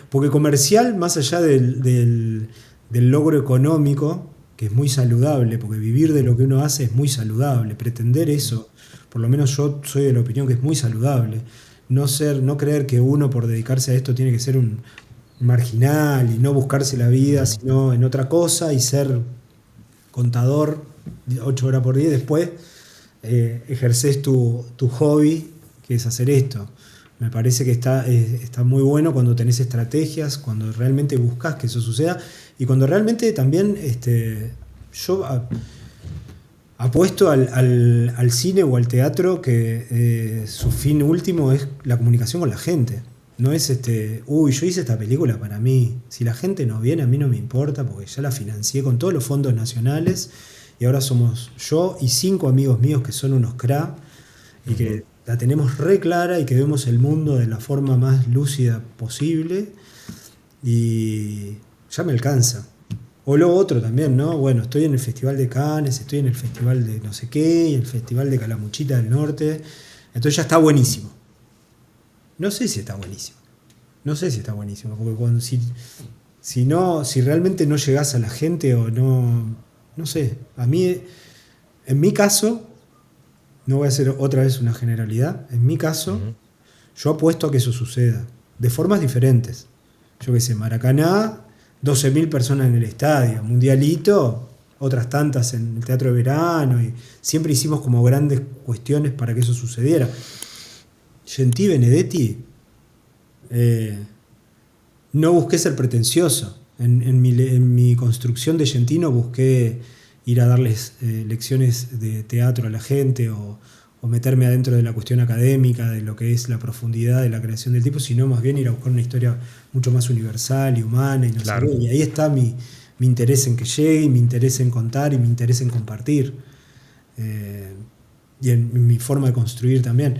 porque comercial, más allá del logro económico, que es muy saludable, porque vivir de lo que uno hace es muy saludable, pretender eso, por lo menos yo soy de la opinión que es muy saludable, no creer que uno por dedicarse a esto tiene que ser un marginal y no buscarse la vida, sino en otra cosa, y ser contador 8 horas por día y después ejerces tu hobby, que es hacer esto. Me parece que está muy bueno cuando tenés estrategias, cuando realmente buscas que eso suceda y cuando realmente también yo apuesto al cine o al teatro que su fin último es la comunicación con la gente. No es yo hice esta película para mí. Si la gente no viene, a mí no me importa porque ya la financié con todos los fondos nacionales y ahora somos yo y 5 amigos míos que son unos cra y que la tenemos re clara y que vemos el mundo de la forma más lúcida posible y ya me alcanza. O lo otro también, ¿no? Bueno, estoy en el Festival de Cannes, estoy en el Festival de no sé qué, y el Festival de Calamuchita del Norte. Entonces ya está buenísimo. No sé si está buenísimo. No sé si está buenísimo, porque si realmente no llegás a la gente o no sé. A mí, en mi caso, no voy a hacer otra vez una generalidad, en mi caso, yo apuesto a que eso suceda, de formas diferentes. Yo qué sé, Maracaná, 12.000 personas en el estadio, Mundialito, otras tantas en el Teatro de Verano, y siempre hicimos como grandes cuestiones para que eso sucediera. Gentí, Benedetti, no busqué ser pretencioso. En mi construcción de Gentí no busqué ir a darles lecciones de teatro a la gente o meterme adentro de la cuestión académica, de lo que es la profundidad de la creación del tipo, sino más bien ir a buscar una historia mucho más universal y humana y no sé qué. Y ahí está mi interés en que llegue, y mi interés en contar y mi interés en compartir. Y en mi forma de construir también.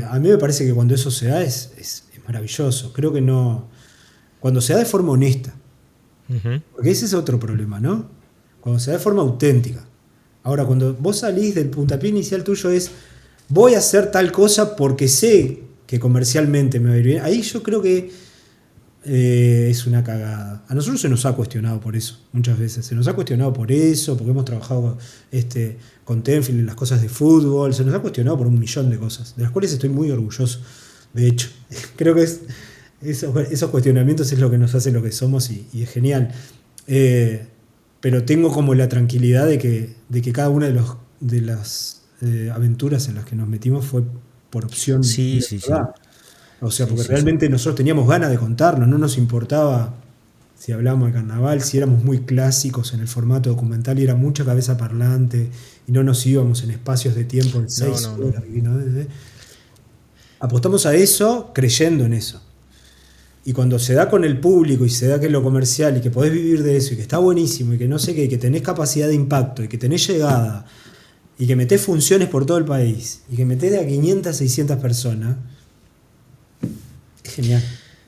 A mí me parece que cuando eso se da es maravilloso. Creo que no... Cuando se da de forma honesta. Porque ese es otro problema, ¿no? Cuando se da de forma auténtica. Ahora, cuando vos salís del puntapié inicial tuyo es voy a hacer tal cosa porque sé que comercialmente me va a ir bien. Ahí yo creo que es una cagada. A nosotros se nos ha cuestionado por eso, muchas veces. Se nos ha cuestionado por eso, porque hemos trabajado con Tenfield en las cosas de fútbol. Se nos ha cuestionado por un millón de cosas, de las cuales estoy muy orgulloso. De hecho, creo que esos cuestionamientos es lo que nos hace lo que somos y es genial. Pero tengo como la tranquilidad de que cada una de las aventuras en las que nos metimos fue por opción. Sí. O sea, porque realmente nosotros teníamos ganas de contarnos, no nos importaba si hablábamos de carnaval, si éramos muy clásicos en el formato documental y era mucha cabeza parlante y no nos íbamos en espacios de tiempo en 6 horas. No. Apostamos a eso creyendo en eso. Y cuando se da con el público y se da que es lo comercial y que podés vivir de eso y que está buenísimo y que no sé qué, y que tenés capacidad de impacto y que tenés llegada y que metés funciones por todo el país y que metés de a 500, 600 personas, es genial.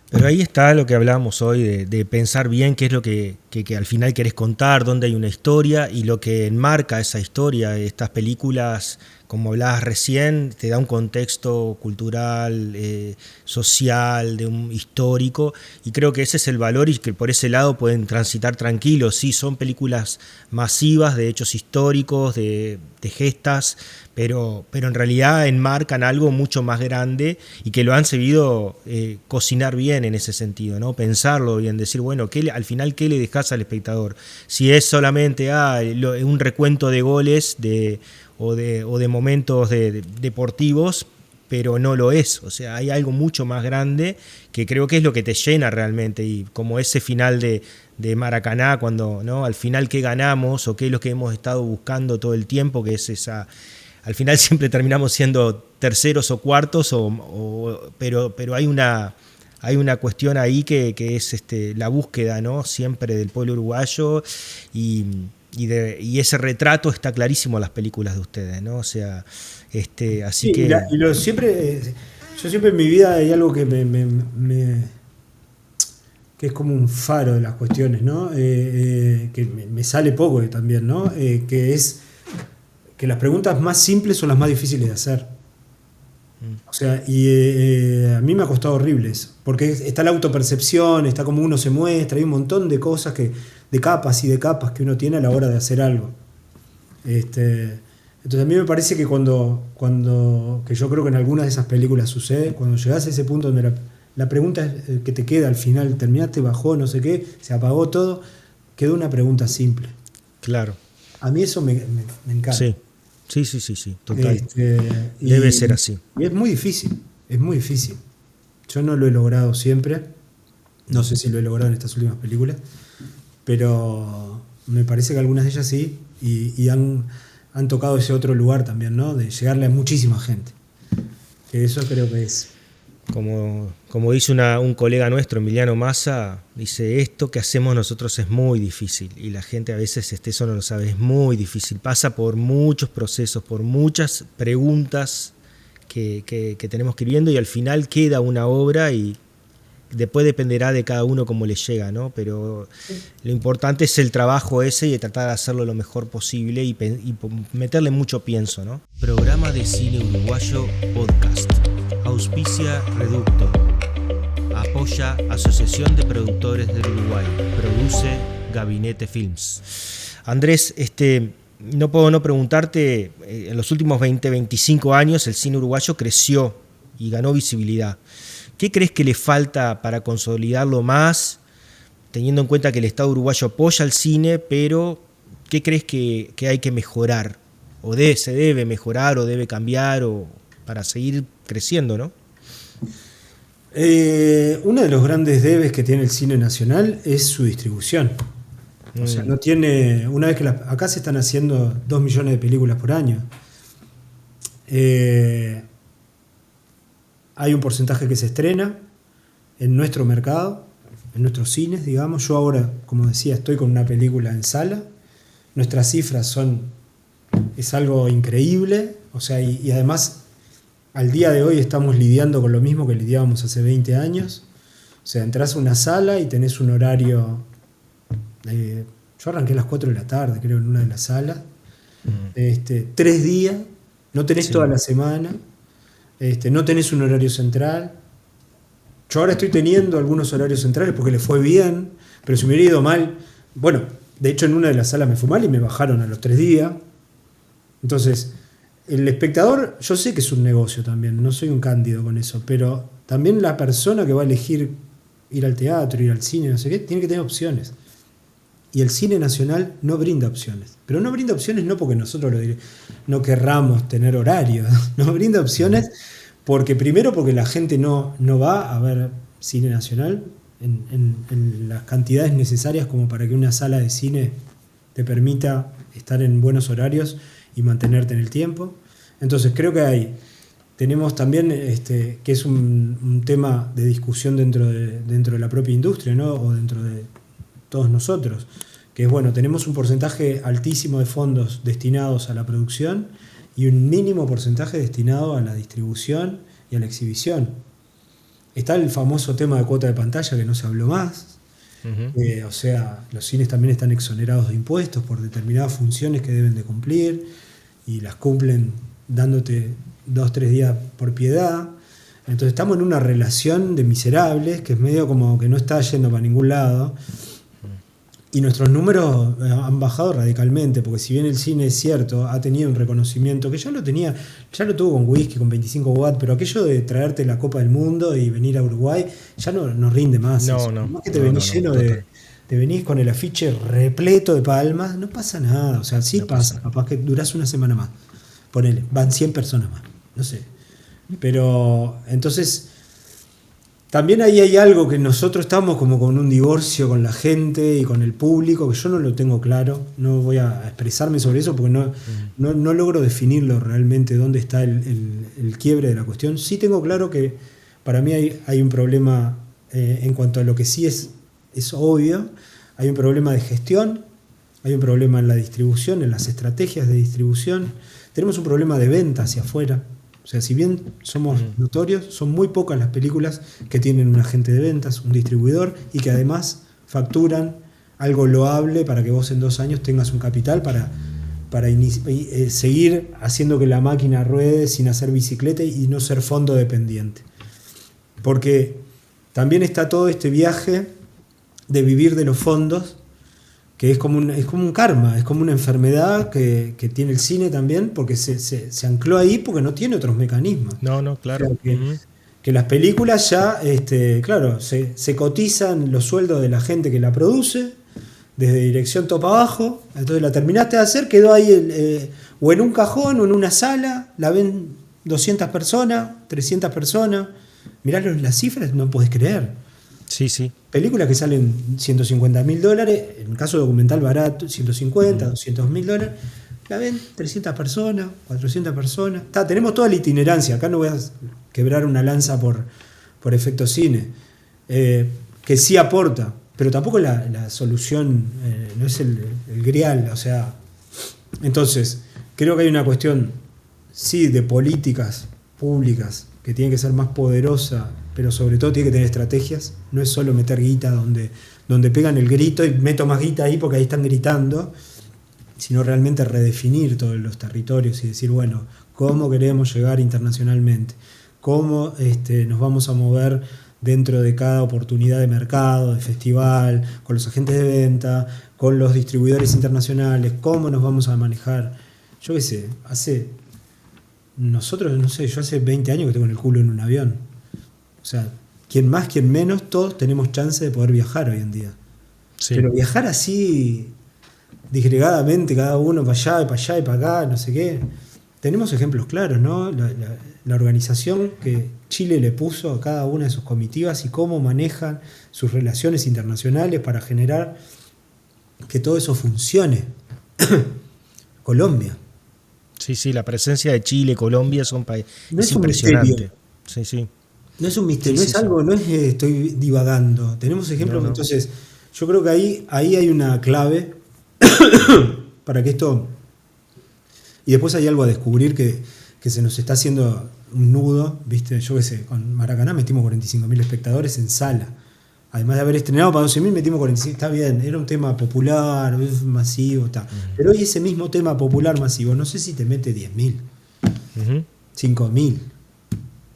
Pero ahí está lo que hablábamos hoy de pensar bien qué es lo que que al final querés contar, dónde hay una historia y lo que enmarca esa historia. Estas películas, como hablabas recién, te da un contexto cultural, social, histórico, y creo que ese es el valor y que por ese lado pueden transitar tranquilos. Sí, son películas masivas de hechos históricos, de gestas, pero en realidad enmarcan algo mucho más grande y que lo han sabido cocinar bien en ese sentido, ¿no? Pensarlo bien, decir, bueno, al final, ¿qué le dejás al espectador? Si es solamente un recuento de goles o de momentos deportivos, pero no lo es. O sea, hay algo mucho más grande que creo que es lo que te llena realmente. Y como ese final de Maracaná, cuando, ¿no? Al final, ¿qué ganamos? O qué es lo que hemos estado buscando todo el tiempo, que es esa... Al final siempre terminamos siendo terceros o cuartos, pero hay una cuestión ahí que es la búsqueda, ¿no? Siempre del pueblo uruguayo y ese retrato está clarísimo en las películas de ustedes, ¿no? O sea, así Sí, que... yo siempre en mi vida hay algo que que es como un faro de las cuestiones, ¿no? Que me sale poco también, ¿no? Que es que las preguntas más simples son las más difíciles de hacer. O sea, a mí me ha costado horrible eso, porque está la autopercepción, está como uno se muestra, hay un montón de cosas de capas y de capas que uno tiene a la hora de hacer algo. Entonces a mí me parece que que yo creo que en algunas de esas películas sucede, cuando llegás a ese punto donde la pregunta que te queda al final, terminaste, bajó, no sé qué, se apagó todo, quedó una pregunta simple. Claro. A mí eso me encanta. Sí. Sí, total. Debe ser así. Y es muy difícil. Yo no lo he logrado siempre. No sé si lo he logrado en estas últimas películas, pero me parece que algunas de ellas sí, y han tocado ese otro lugar también, ¿no? De llegarle a muchísima gente. Que eso creo que es... Como dice un colega nuestro, Emiliano Massa, dice, esto que hacemos nosotros es muy difícil, y la gente a veces eso no lo sabe, es muy difícil, pasa por muchos procesos, por muchas preguntas que tenemos que ir viendo, y al final queda una obra y después dependerá de cada uno cómo le llega, ¿no? Pero lo importante es el trabajo ese y de tratar de hacerlo lo mejor posible y meterle mucho pienso, ¿no? Programa de Cine Uruguayo Podcast. Auspicia Reducto. Apoya Asociación de Productores del Uruguay. Produce Gabinete Films. Andrés, no puedo no preguntarte, en los últimos 20-25 años el cine uruguayo creció y ganó visibilidad. ¿Qué crees que le falta para consolidarlo más, teniendo en cuenta que el Estado uruguayo apoya al cine, pero qué crees que hay que mejorar? ¿O se debe mejorar o debe cambiar para seguir creciendo, ¿no? Uno de los grandes debes que tiene el cine nacional es su distribución. O sea, no tiene... Una vez que acá se están haciendo 2 millones de películas por año. Hay un porcentaje que se estrena en nuestro mercado, en nuestros cines, digamos. Yo ahora, como decía, estoy con una película en sala. Nuestras cifras es algo increíble. O sea, y además, al día de hoy estamos lidiando con lo mismo que lidiábamos hace 20 años. O sea, entras a una sala y tenés un horario... yo arranqué a las 4 de la tarde, creo, en una de las salas. 3 días, no tenés toda la semana. No tenés un horario central. Yo ahora estoy teniendo algunos horarios centrales porque le fue bien, pero si me hubiera ido mal, bueno, de hecho en una de las salas me fue mal y me bajaron a los 3 días. Entonces, el espectador, yo sé que es un negocio también, no soy un cándido con eso, pero también la persona que va a elegir ir al teatro, ir al cine, no sé qué, tiene que tener opciones. Y el cine nacional no brinda opciones. Pero no brinda opciones no porque nosotros no querramos tener horario. No brinda opciones primero porque la gente no va a ver cine nacional en las cantidades necesarias como para que una sala de cine te permita estar en buenos horarios y mantenerte en el tiempo. Entonces creo que tenemos también que es un tema de discusión dentro de la propia industria, ¿no? O dentro de todos nosotros, que es bueno, tenemos un porcentaje altísimo de fondos destinados a la producción y un mínimo porcentaje destinado a la distribución y a la exhibición. Está el famoso tema de cuota de pantalla que no se habló más, O sea, los cines también están exonerados de impuestos por determinadas funciones que deben de cumplir y las cumplen dándote 2-3 días por piedad. Entonces estamos en una relación de miserables que es medio como que no está yendo para ningún lado. Y nuestros números han bajado radicalmente, porque si bien el cine es cierto, ha tenido un reconocimiento que ya lo tuvo con Whisky, con 25 watts, pero aquello de traerte la Copa del Mundo y venir a Uruguay ya no rinde más. Más que te venís lleno te venís con el afiche repleto de palmas, no pasa nada. O sea, sí pasa, capaz que durás una semana más. Ponele, van 100 personas más, no sé. Pero entonces también ahí hay algo que nosotros estamos como con un divorcio con la gente y con el público, que yo no lo tengo claro, no voy a expresarme sobre eso porque no logro definirlo realmente dónde está el quiebre de la cuestión. Sí tengo claro que para mí hay un problema en cuanto a lo que sí es obvio, hay un problema de gestión, hay un problema en la distribución, en las estrategias de distribución, tenemos un problema de venta hacia afuera. O sea, si bien somos notorios, son muy pocas las películas que tienen un agente de ventas, un distribuidor, y que además facturan algo loable para que vos en 2 años tengas un capital para seguir haciendo que la máquina ruede sin hacer bicicleta y no ser fondo dependiente. Porque también está todo este viaje de vivir de los fondos, que es como un karma, es como una enfermedad que tiene el cine también, porque se ancló ahí porque no tiene otros mecanismos. No, claro. O sea, que las películas ya, claro, se cotizan los sueldos de la gente que la produce, desde dirección top abajo, entonces la terminaste de hacer, quedó ahí o en un cajón o en una sala, la ven 200 personas, 300 personas, mirá las cifras, no podés creer. Sí. Películas que salen $150.000, en caso documental barato, 150, $200.000, la ven 300 personas, 400 personas. Tenemos toda la itinerancia, acá no voy a quebrar una lanza por efecto cine, que sí aporta, pero tampoco la solución no es el grial, o sea. Entonces, creo que hay una cuestión, sí, de políticas públicas que tiene que ser más poderosa, pero sobre todo tiene que tener estrategias. No es solo meter guita donde pegan el grito y meto más guita ahí porque ahí están gritando, sino realmente redefinir todos los territorios y decir, bueno, ¿cómo queremos llegar internacionalmente? ¿Cómo nos vamos a mover dentro de cada oportunidad de mercado, de festival, con los agentes de venta, con los distribuidores internacionales? ¿Cómo nos vamos a manejar? Yo qué sé, yo hace 20 años que tengo el culo en un avión. O sea, quien más, quien menos, todos tenemos chance de poder viajar hoy en día. Sí. Pero viajar así, disgregadamente, cada uno para allá y para acá, no sé qué. Tenemos ejemplos claros, ¿no? La organización que Chile le puso a cada una de sus comitivas y cómo manejan sus relaciones internacionales para generar que todo eso funcione. Colombia. Sí, la presencia de Chile, Colombia es impresionante. Misterio. Sí. No es un misterio, no es estoy divagando. Tenemos ejemplos, no. Entonces, yo creo que ahí hay una clave para que esto. Y después hay algo a descubrir que se nos está haciendo un nudo, ¿viste? Yo qué sé, con Maracaná metimos 45.000 espectadores en sala. Además de haber estrenado para 12.000, metimos 45.000. Está bien, era un tema popular, masivo, está. Pero hoy ese mismo tema popular masivo, no sé si te mete 10.000, 5.000.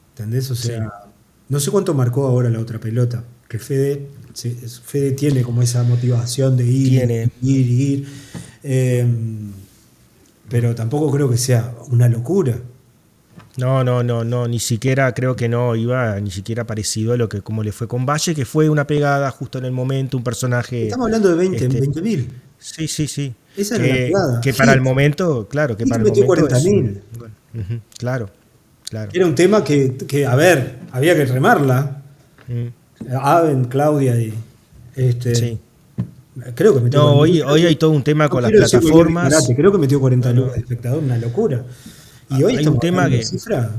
¿Entendés? O sea. Sí. No sé cuánto marcó ahora La Otra Pelota, que Fede tiene como esa motivación de ir. Pero tampoco creo que sea una locura. No, ni siquiera creo que no iba ni siquiera parecido a lo que como le fue con Valle, que fue una pegada justo en el momento, un personaje. Estamos hablando de 20.000. Sí. Esa era la pegada. Que para el momento, claro, que para el metió momento 40.000. Claro. Era un tema que, a ver, había que remarla. Aven, Claudia y sí. Creo que metió. No, hoy hay todo un tema con las plataformas. Creo que metió 40 lucas de espectador, una locura. Y hoy hay un tema que cifra.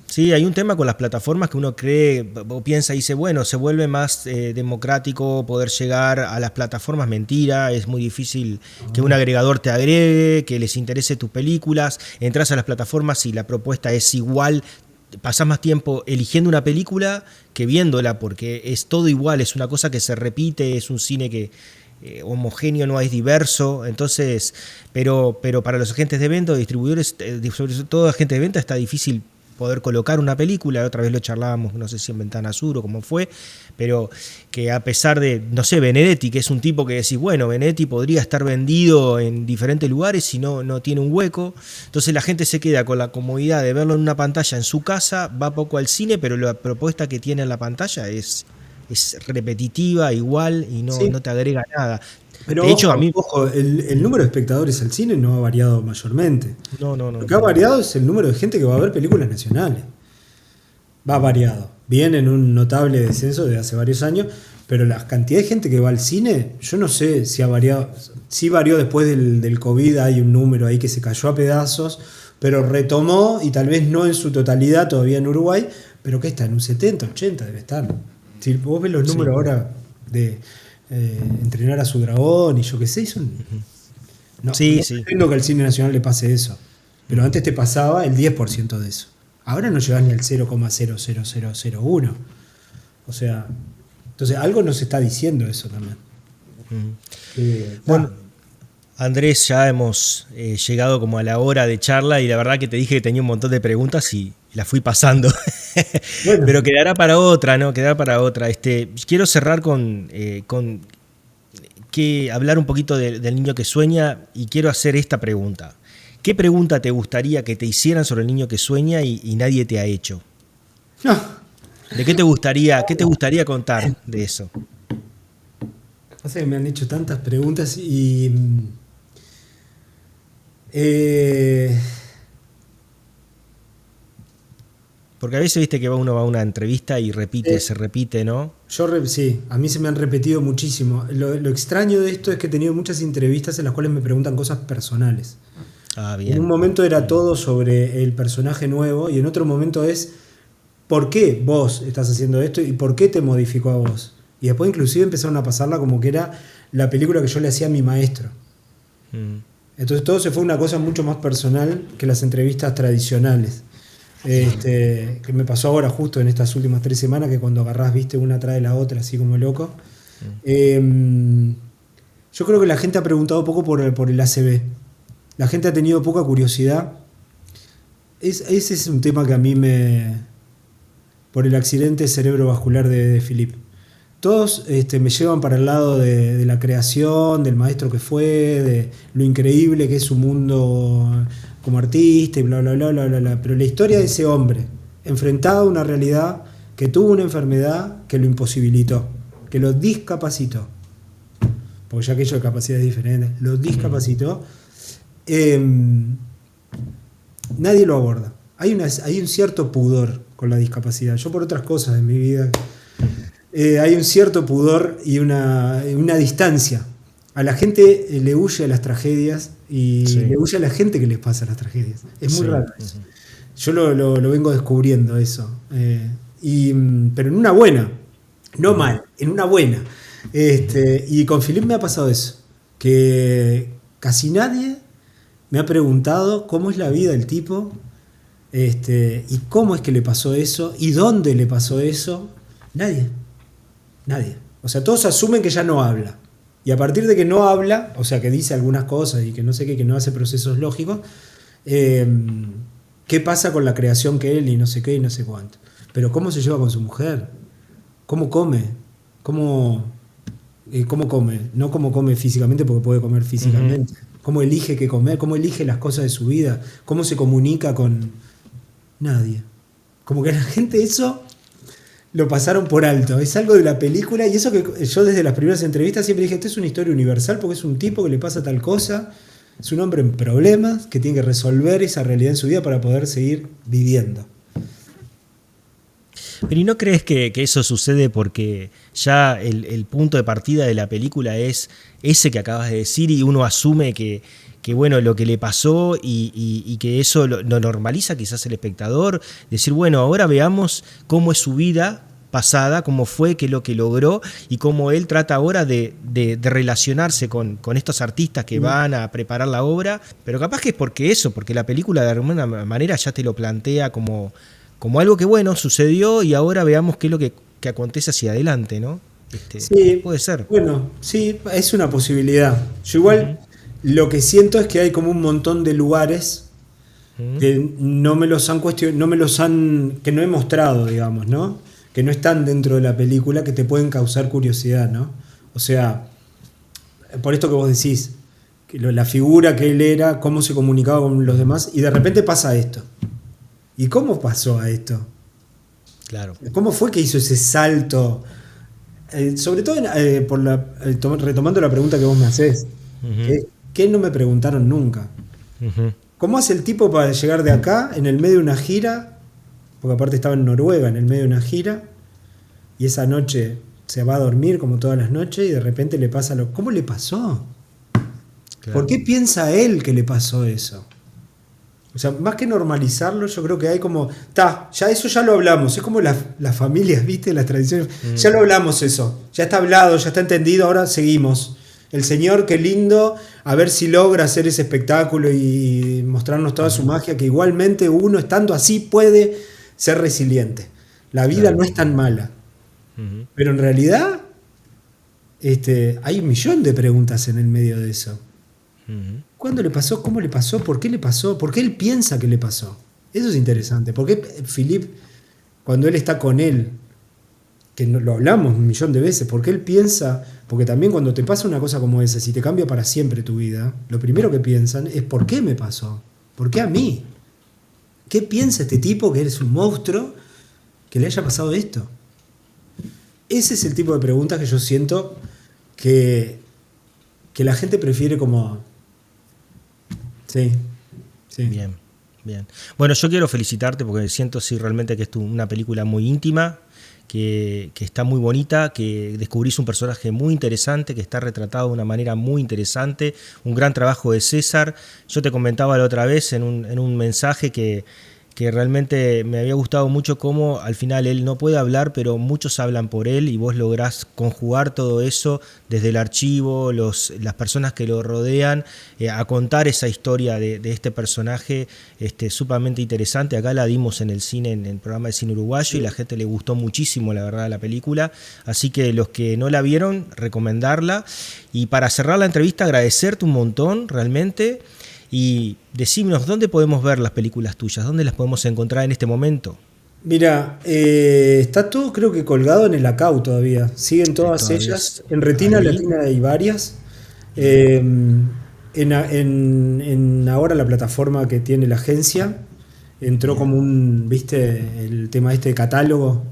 Sí, hay un tema con las plataformas que uno cree o piensa y dice, bueno, se vuelve más democrático poder llegar a las plataformas. Mentira, es muy difícil que un agregador te agregue, que les interese tus películas. Entras a las plataformas y la propuesta es igual pasás más tiempo eligiendo una película que viéndola, porque es todo igual, es una cosa que se repite, es un cine que homogéneo, no es diverso. Entonces, pero para los agentes de venta, distribuidores, sobre todo agentes de venta, está difícil poder colocar una película. Otra vez lo charlábamos, no sé si en Ventana Sur o cómo fue, pero que a pesar de, no sé, Benedetti, que es un tipo que decís, bueno, Benedetti podría estar vendido en diferentes lugares y no tiene un hueco. Entonces la gente se queda con la comodidad de verlo en una pantalla en su casa, va poco al cine, pero la propuesta que tiene en la pantalla es repetitiva, igual, y Sí, no te agrega nada. pero De hecho, a mí... ojo, el número de espectadores al cine no ha variado mayormente. Lo que ha Para nada. variado es el número de gente que va a ver películas nacionales. Va variado. Viene en un notable descenso de hace varios años, pero la cantidad de gente que va al cine, yo no sé si ha variado. Sí varió después del COVID, hay un número ahí que se cayó a pedazos, pero retomó, y tal vez no en su totalidad todavía en Uruguay, pero que está en un 70, 80 debe estar. Si vos ves los números Sí. ahora de entrenar a su dragón y yo qué sé, son, no Sí, sí. pretendo que al cine nacional le pase eso, pero antes te pasaba el 10% de eso. Ahora no llegas ni al 0,00001. O sea, entonces algo nos está diciendo eso también. Bueno, Andrés, ya hemos llegado como a la hora de charla y la verdad que te dije que tenía un montón de preguntas y las fui pasando. Bueno, Pero quedará para otra, ¿no? Quedará para otra. Quiero cerrar con que hablar un poquito del niño que sueña y quiero hacer esta pregunta. ¿Qué pregunta te gustaría que te hicieran sobre el niño que sueña y nadie te ha hecho? no, ¿De qué te gustaría contar de eso? pasa que me han hecho tantas preguntas y Porque a veces viste que uno va a una entrevista y eh, se repite, ¿no? sí, a mí se me han repetido muchísimo. Lo extraño de esto es que he tenido muchas entrevistas en las cuales me preguntan cosas personales. Ah, En un bien. momento era todo sobre el personaje nuevo y en otro momento es ¿por qué vos estás haciendo esto y por qué te modificó a vos? Y después inclusive empezaron a pasarla como que era la película que yo le hacía a mi maestro. Mm. Entonces todo se fue una cosa mucho más personal que las entrevistas tradicionales. Que me pasó ahora justo en estas últimas 3 semanas, que cuando agarrás, viste, una atrás de la otra, así como loco. Eh, yo creo que la gente ha preguntado poco por el ACV. La gente ha tenido poca curiosidad. Ese es un tema que a mí por el accidente cerebrovascular de Philip. Todos me llevan para el lado de la creación, del maestro que fue, de lo increíble que es su mundo como artista y bla, bla, bla, bla, bla, bla. Pero la historia de ese hombre, enfrentado a una realidad que tuvo una enfermedad que lo imposibilitó, que lo discapacitó, porque ya aquello de capacidades diferentes, lo discapacitó, nadie lo aborda. Hay un cierto pudor con la discapacidad. Yo por otras cosas en mi vida... hay un cierto pudor y una distancia. A la gente le huye a las tragedias y Sí. le huye a la gente que les pasa las tragedias. Es muy Sí. raro eso. Yo lo vengo descubriendo eso. Pero en una buena, no mal, en una buena. Y con Philip me ha pasado eso. Que casi nadie me ha preguntado cómo es la vida del tipo, y cómo es que le pasó eso, y dónde le pasó eso. Nadie. O sea, todos asumen que ya no habla. Y a partir de que no habla, o sea, que dice algunas cosas y que no sé qué, que no hace procesos lógicos, ¿qué pasa con la creación que él y no sé qué y no sé cuánto? Pero ¿cómo se lleva con su mujer? ¿Cómo come? ¿Cómo come? No cómo come físicamente, porque puede comer físicamente. ¿Cómo elige qué comer? ¿Cómo elige las cosas de su vida? ¿Cómo se comunica con nadie? Como que la gente eso... lo pasaron por alto, es algo de la película, y eso que yo desde las primeras entrevistas siempre dije, esto es una historia universal porque es un tipo que le pasa tal cosa, es un hombre en problemas que tiene que resolver esa realidad en su vida para poder seguir viviendo. Pero ¿y no crees que eso sucede porque ya el punto de partida de la película es ese que acabas de decir y uno asume que bueno, lo que le pasó y que eso lo normaliza quizás el espectador? Decir, bueno, ahora veamos cómo es su vida pasada, cómo fue, qué es lo que logró y cómo él trata ahora de relacionarse con estos artistas que van a preparar la obra. Pero capaz que es porque la película de alguna manera ya te lo plantea como como algo que bueno, sucedió y ahora veamos qué es lo que acontece hacia adelante, ¿no? Sí, Puede ser. bueno, sí, es una posibilidad. Yo igual lo que siento es que hay como un montón de lugares que no me los han que no he mostrado, digamos, ¿no? Que no están dentro de la película, que te pueden causar curiosidad, ¿no? O sea, por esto que vos decís, que la figura que él era, cómo se comunicaba con los demás, y de repente pasa esto. ¿Y cómo pasó a esto? Claro. ¿Cómo fue que hizo ese salto? Sobre todo retomando la pregunta que vos me hacés, que no me preguntaron nunca. ¿Cómo hace el tipo para llegar de acá, en el medio de una gira? Porque aparte estaba en Noruega, en el medio de una gira, y esa noche se va a dormir como todas las noches y de repente le pasa lo... ¿Cómo le pasó? Claro. ¿Por qué piensa él que le pasó eso? O sea, más que normalizarlo, yo creo que hay como... ya eso ya lo hablamos. Es como las familias, ¿viste? Las tradiciones. Ya lo hablamos eso. Ya está hablado, ya está entendido, ahora seguimos. El Señor, qué lindo, a ver si logra hacer ese espectáculo y mostrarnos toda su magia, que igualmente uno, estando así, puede ser resiliente. La vida no es tan mala. Pero en realidad hay un millón de preguntas en el medio de eso. ¿Cuándo le pasó? ¿Cómo le pasó? ¿Por qué le pasó? ¿Por qué él piensa que le pasó? Eso es interesante. ¿Por qué Philippe, cuando él está con él, que lo hablamos un millón de veces, por qué él piensa? Porque también cuando te pasa una cosa como esa, si te cambia para siempre tu vida, lo primero que piensan es ¿por qué me pasó? ¿Por qué a mí? ¿Qué piensa este tipo que eres un monstruo que le haya pasado esto? Ese es el tipo de preguntas que yo siento que la gente prefiere como... Sí. Bien. Bueno, yo quiero felicitarte porque siento realmente que es una película muy íntima, que está muy bonita, que descubrís un personaje muy interesante, que está retratado de una manera muy interesante, un gran trabajo de César. Yo te comentaba la otra vez en un mensaje que realmente me había gustado mucho cómo al final él no puede hablar, pero muchos hablan por él y vos lográs conjugar todo eso desde el archivo, las personas que lo rodean, a contar esa historia de este personaje sumamente interesante. Acá la dimos en el cine, en el programa de cine uruguayo, y la gente le gustó muchísimo, la verdad, la película. Así que los que no la vieron, recomendarla. Y para cerrar la entrevista, agradecerte un montón, realmente. Y decímonos, ¿dónde podemos ver las películas tuyas? ¿Dónde las podemos encontrar en este momento? Mira, está todo creo que colgado en el ACAU todavía. Siguen todas ellas. En Retina Latina hay varias. Ahora la plataforma que tiene la agencia entró como ¿viste? El tema de catálogo.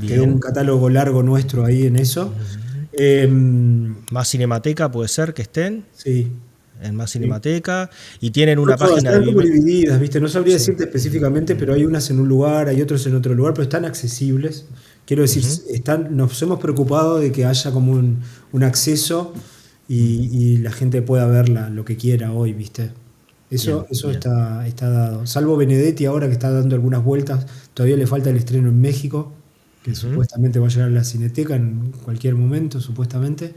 Quedó un catálogo largo nuestro ahí en eso. Más Cinemateca puede ser que estén. Sí. En Más Cinemateca, y tienen una página están como divididas, ¿viste? No sabría decirte específicamente, pero hay unas en un lugar, hay otros en otro lugar, pero están accesibles. Quiero decir, nos hemos preocupado de que haya como un acceso y la gente pueda verla lo que quiera hoy, ¿viste? Eso está dado. Salvo Benedetti ahora que está dando algunas vueltas, todavía le falta el estreno en México, que supuestamente va a llegar a la Cineteca en cualquier momento, supuestamente.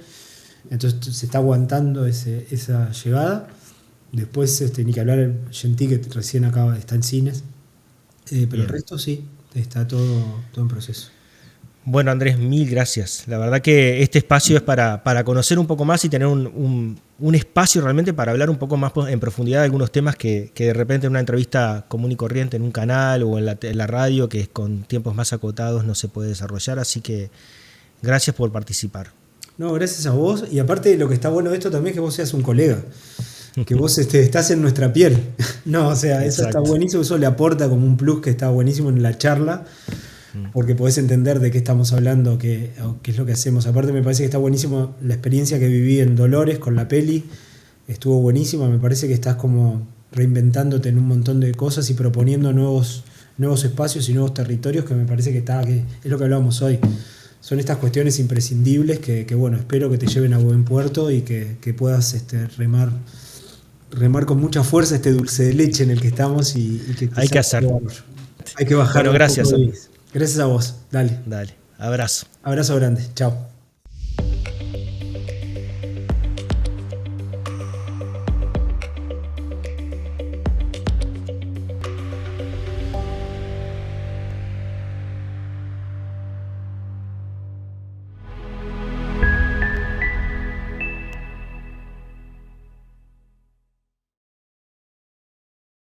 Entonces se está aguantando esa llegada. Después ni que hablar Gentil, que recién está en cines. Pero el resto sí, está todo en proceso. Bueno, Andrés, mil gracias. La verdad que este espacio es para conocer un poco más y tener un espacio realmente para hablar un poco más en profundidad de algunos temas que de repente en una entrevista común y corriente en un canal o en la radio, que con tiempos más acotados, no se puede desarrollar. Así que gracias por participar. No, gracias a vos. Y aparte lo que está bueno de esto también es que vos seas un colega. Que vos estás en nuestra piel. No, o sea, eso está buenísimo. Eso le aporta como un plus que está buenísimo en la charla. Porque podés entender de qué estamos hablando, qué es lo que hacemos. Aparte me parece que está buenísimo la experiencia que viví en Dolores con la peli. Estuvo buenísima. Me parece que estás como reinventándote en un montón de cosas y proponiendo nuevos espacios y nuevos territorios, que me parece que es lo que hablábamos hoy. Son estas cuestiones imprescindibles que bueno, espero que te lleven a buen puerto y que puedas remar con mucha fuerza este dulce de leche en el que estamos y que hay que hacerlo. Hay que bajar. Bueno, gracias. Gracias a vos. Dale. Abrazo. Abrazo grande. Chao.